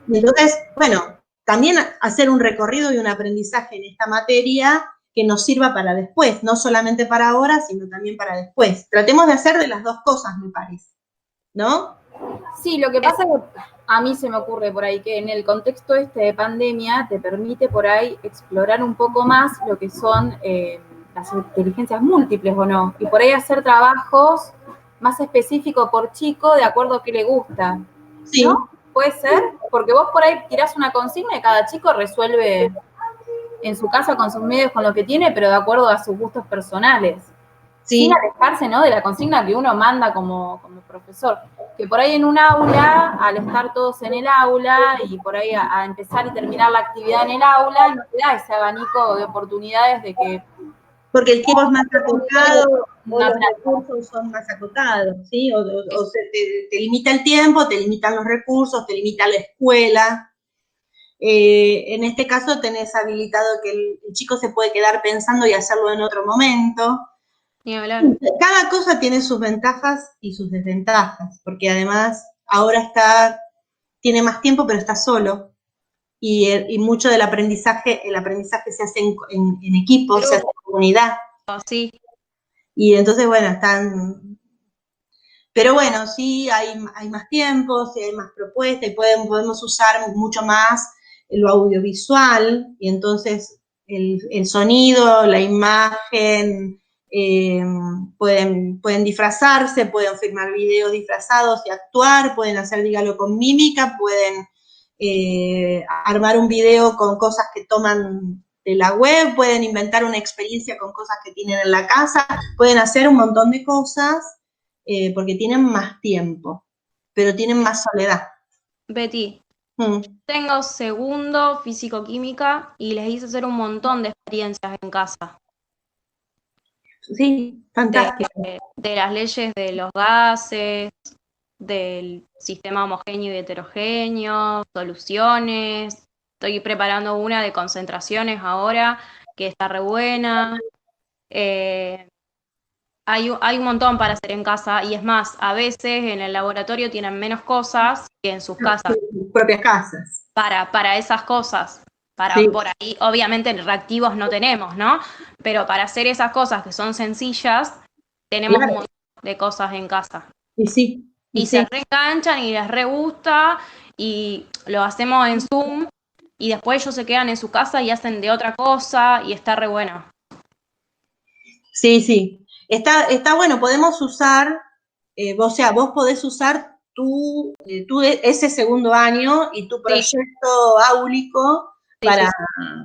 S1: Y entonces, bueno, también hacer un recorrido y un aprendizaje en esta materia que nos sirva para después, no solamente para ahora, sino también para después. Tratemos de hacer de las dos cosas, me parece, ¿no?
S5: Sí, lo que pasa es que a mí se me ocurre por ahí que en el contexto este de pandemia te permite por ahí explorar un poco más lo que son las inteligencias múltiples o no, y por ahí hacer trabajos más específicos por chico de acuerdo a qué le gusta,
S1: Sí.
S5: ¿no? Puede ser, porque vos por ahí tirás una consigna y cada chico resuelve en su casa con sus medios, con lo que tiene, pero de acuerdo a sus gustos personales.
S1: Sí.
S5: Sin alejarse, ¿no?, de la consigna que uno manda como profesor. Que por ahí en un aula, al estar todos en el aula y por ahí a empezar y terminar la actividad en el aula, no te da ese abanico de oportunidades de que...
S1: Porque el tiempo es más acotado, o los recursos son más acotados, ¿sí? O te limita el tiempo, te limitan los recursos, te limita la escuela. En este caso tenés habilitado que el chico se puede quedar pensando y hacerlo en otro momento.
S3: Ni hablar.
S1: Cada cosa tiene sus ventajas y sus desventajas, porque además ahora tiene más tiempo, pero está solo. Y mucho del aprendizaje, el aprendizaje se hace en equipo, se hace en comunidad.
S3: Sí.
S1: Y entonces, bueno, pero bueno, sí, hay más tiempo, sí hay más propuestas, y podemos usar mucho más lo audiovisual, y entonces el sonido, la imagen, pueden disfrazarse, pueden filmar videos disfrazados y actuar, pueden hacer dígalo con mímica, pueden armar un video con cosas que toman de la web, pueden inventar una experiencia con cosas que tienen en la casa, pueden hacer un montón de cosas porque tienen más tiempo, pero tienen más soledad.
S3: Betty, tengo segundo físico-química y les hice hacer un montón de experiencias en casa.
S1: Sí, fantástico.
S3: de las leyes de los gases, del sistema homogéneo y heterogéneo, soluciones. Estoy preparando una de concentraciones ahora, que está re buena. Hay un montón para hacer en casa y es más, a veces en el laboratorio tienen menos cosas que en sus casas
S1: Sus propias casas.
S3: para esas cosas.
S1: Sí.
S3: Por ahí, obviamente reactivos no tenemos, ¿no? Pero para hacer esas cosas que son sencillas, tenemos
S1: Claro.
S3: un montón de cosas en casa.
S1: Y sí.
S3: Y se reenganchan y les re gusta y lo hacemos en Zoom y después ellos se quedan en su casa y hacen de otra cosa y está re bueno.
S1: Sí, sí. Está bueno, podemos usar, o sea, vos podés usar ese segundo año y tu proyecto áulico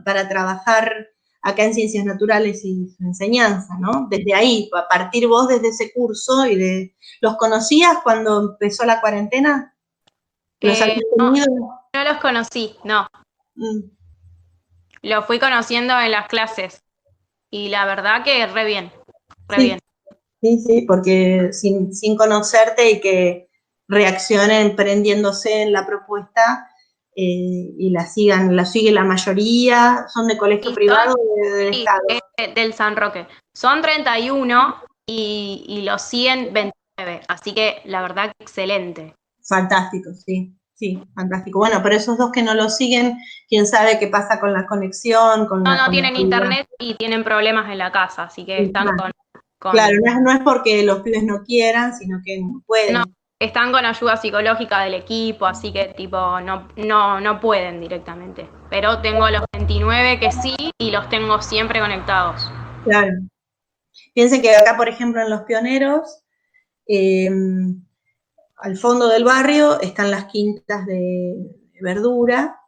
S1: para trabajar acá en Ciencias Naturales y su enseñanza, ¿no? Desde ahí, a partir vos desde ese curso ¿los conocías cuando empezó la cuarentena? ¿Los habías tenido?
S3: No los conocí, no. Los fui conociendo en las clases y la verdad que re bien, bien.
S1: Sí, porque sin conocerte y que reaccionen prendiéndose en la propuesta y la sigue la mayoría, ¿son de colegio privado o del Estado?
S3: Del San Roque. Son 31 y los siguen 29, así que la verdad que excelente.
S1: Fantástico, sí, fantástico. Bueno, pero esos dos que no lo siguen, quién sabe qué pasa con la conexión,
S3: No tienen internet y tienen problemas en la casa, así que están con...
S1: Claro, no es porque los pibes no quieran, sino que no pueden.
S3: No, están con ayuda psicológica del equipo, así que tipo no pueden directamente. Pero tengo los 29 que sí y los tengo siempre conectados.
S1: Claro. Piensen que acá, por ejemplo, en Los Pioneros, al fondo del barrio están las quintas de verdura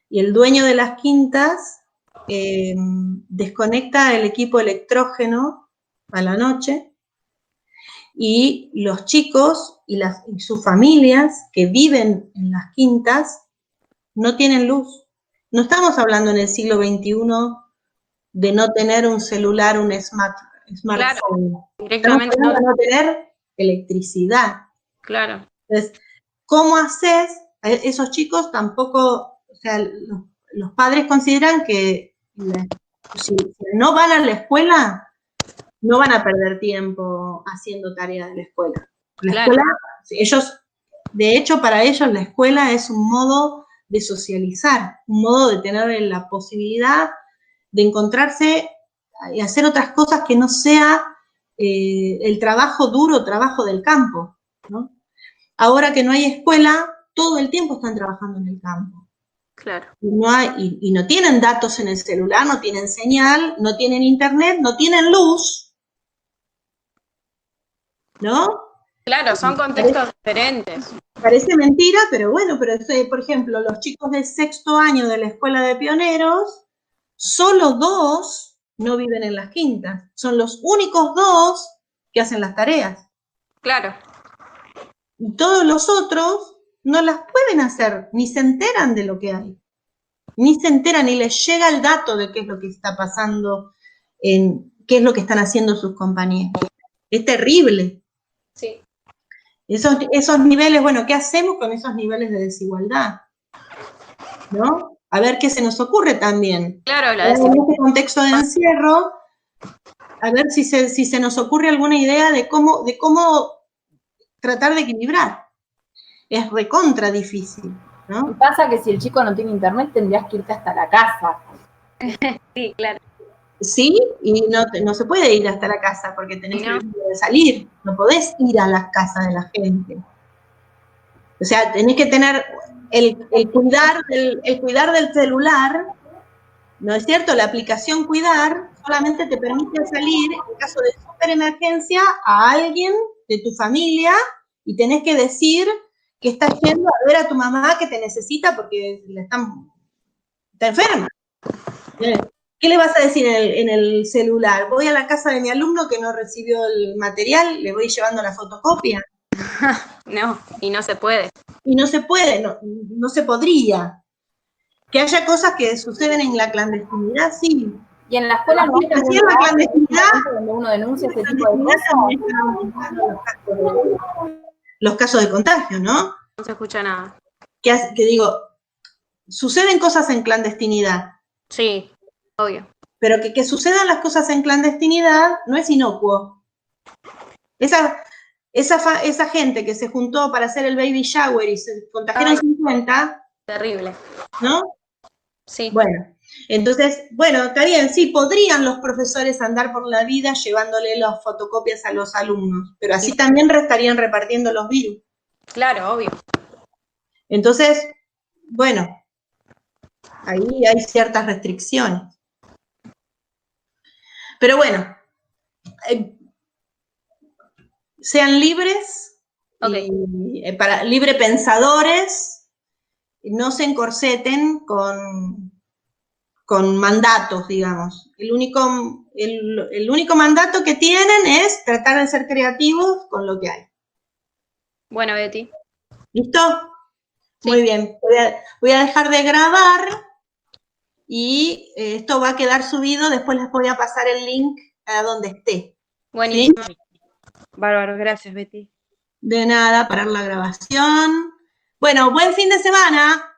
S1: y el dueño de las quintas desconecta el equipo electrógeno a la noche y los chicos y sus familias que viven en las quintas no tienen luz. No estamos hablando en el siglo XXI de no tener un celular, un smartphone.
S3: Claro,
S1: directamente estamos hablando de no tener electricidad.
S3: Claro.
S1: Entonces, ¿cómo haces? Esos chicos tampoco, o sea, los padres consideran que si no van a la escuela, no van a perder tiempo haciendo tareas de la escuela. Escuela, ellos, de hecho, para ellos la escuela es un modo de socializar, un modo de tener la posibilidad de encontrarse y hacer otras cosas que no sea el trabajo duro, trabajo del campo, ¿no? Ahora que no hay escuela, todo el tiempo están trabajando en el campo.
S3: Claro.
S1: Y no tienen datos en el celular, no tienen señal, no tienen internet, no tienen luz, ¿no?
S3: Claro, son contextos diferentes.
S1: Parece mentira, pero bueno, por ejemplo, los chicos del 6º año de la escuela de pioneros, solo 2 no viven en las quintas. Son los únicos 2 que hacen las tareas.
S3: Claro.
S1: Y todos los otros no las pueden hacer, ni se enteran de lo que hay. Ni se enteran, ni les llega el dato de qué es lo que está pasando, qué es lo que están haciendo sus compañeros. Es terrible.
S3: Sí.
S1: Esos niveles, bueno, ¿qué hacemos con esos niveles de desigualdad? ¿No? A ver qué se nos ocurre también.
S3: Claro,
S1: en este contexto de encierro, a ver si se nos ocurre alguna idea de cómo tratar de equilibrar. Es recontra difícil, ¿no?
S5: Y pasa que si el chico no tiene internet, tendrías que irte hasta la casa.
S3: Sí, claro.
S1: Sí, y no se puede ir hasta la casa porque tenés que salir, no podés ir a las casas de la gente. O sea, tenés que tener el cuidar del celular, ¿no es cierto? La aplicación Cuidar solamente te permite salir en caso de superemergencia a alguien de tu familia y tenés que decir que estás yendo a ver a tu mamá que te necesita porque está enferma. ¿Qué le vas a decir en el celular? Voy a la casa de mi alumno que no recibió el material, le voy llevando la fotocopia.
S3: No, y no se puede.
S1: Y no se puede, no se podría. Que haya cosas que suceden en la clandestinidad, sí,
S5: Y en la escuela no hay
S1: Así
S5: ningún
S1: en la
S5: lugar
S1: clandestinidad,
S5: donde uno denuncia este tipo de cosas.
S1: los casos de contagio, ¿no?
S3: No se escucha nada.
S1: Que digo, suceden cosas en clandestinidad,
S3: Sí, obvio.
S1: pero que sucedan las cosas en clandestinidad no es inocuo. Esa gente que se juntó para hacer el baby shower y se contagiaron 50,
S3: Terrible.
S1: ¿no?
S3: Sí.
S1: Bueno, entonces, bueno, está bien, sí, podrían los profesores andar por la vida llevándole las fotocopias a los alumnos, pero así también estarían repartiendo los virus.
S3: Claro, obvio.
S1: Entonces, bueno, ahí hay ciertas restricciones. Pero bueno, sean libres,
S3: Ok.
S1: y, libre pensadores, no se encorseten con mandatos, digamos. El único mandato que tienen es tratar de ser creativos con lo que hay.
S3: Bueno, Betty.
S1: ¿Listo?
S3: Sí.
S1: Muy bien. Voy a dejar de grabar y esto va a quedar subido. Después les voy a pasar el link a donde esté.
S3: Buenísimo.
S1: ¿Sí?
S4: Bárbaro, gracias, Betty.
S1: De nada, parar la grabación. Bueno, buen fin de semana.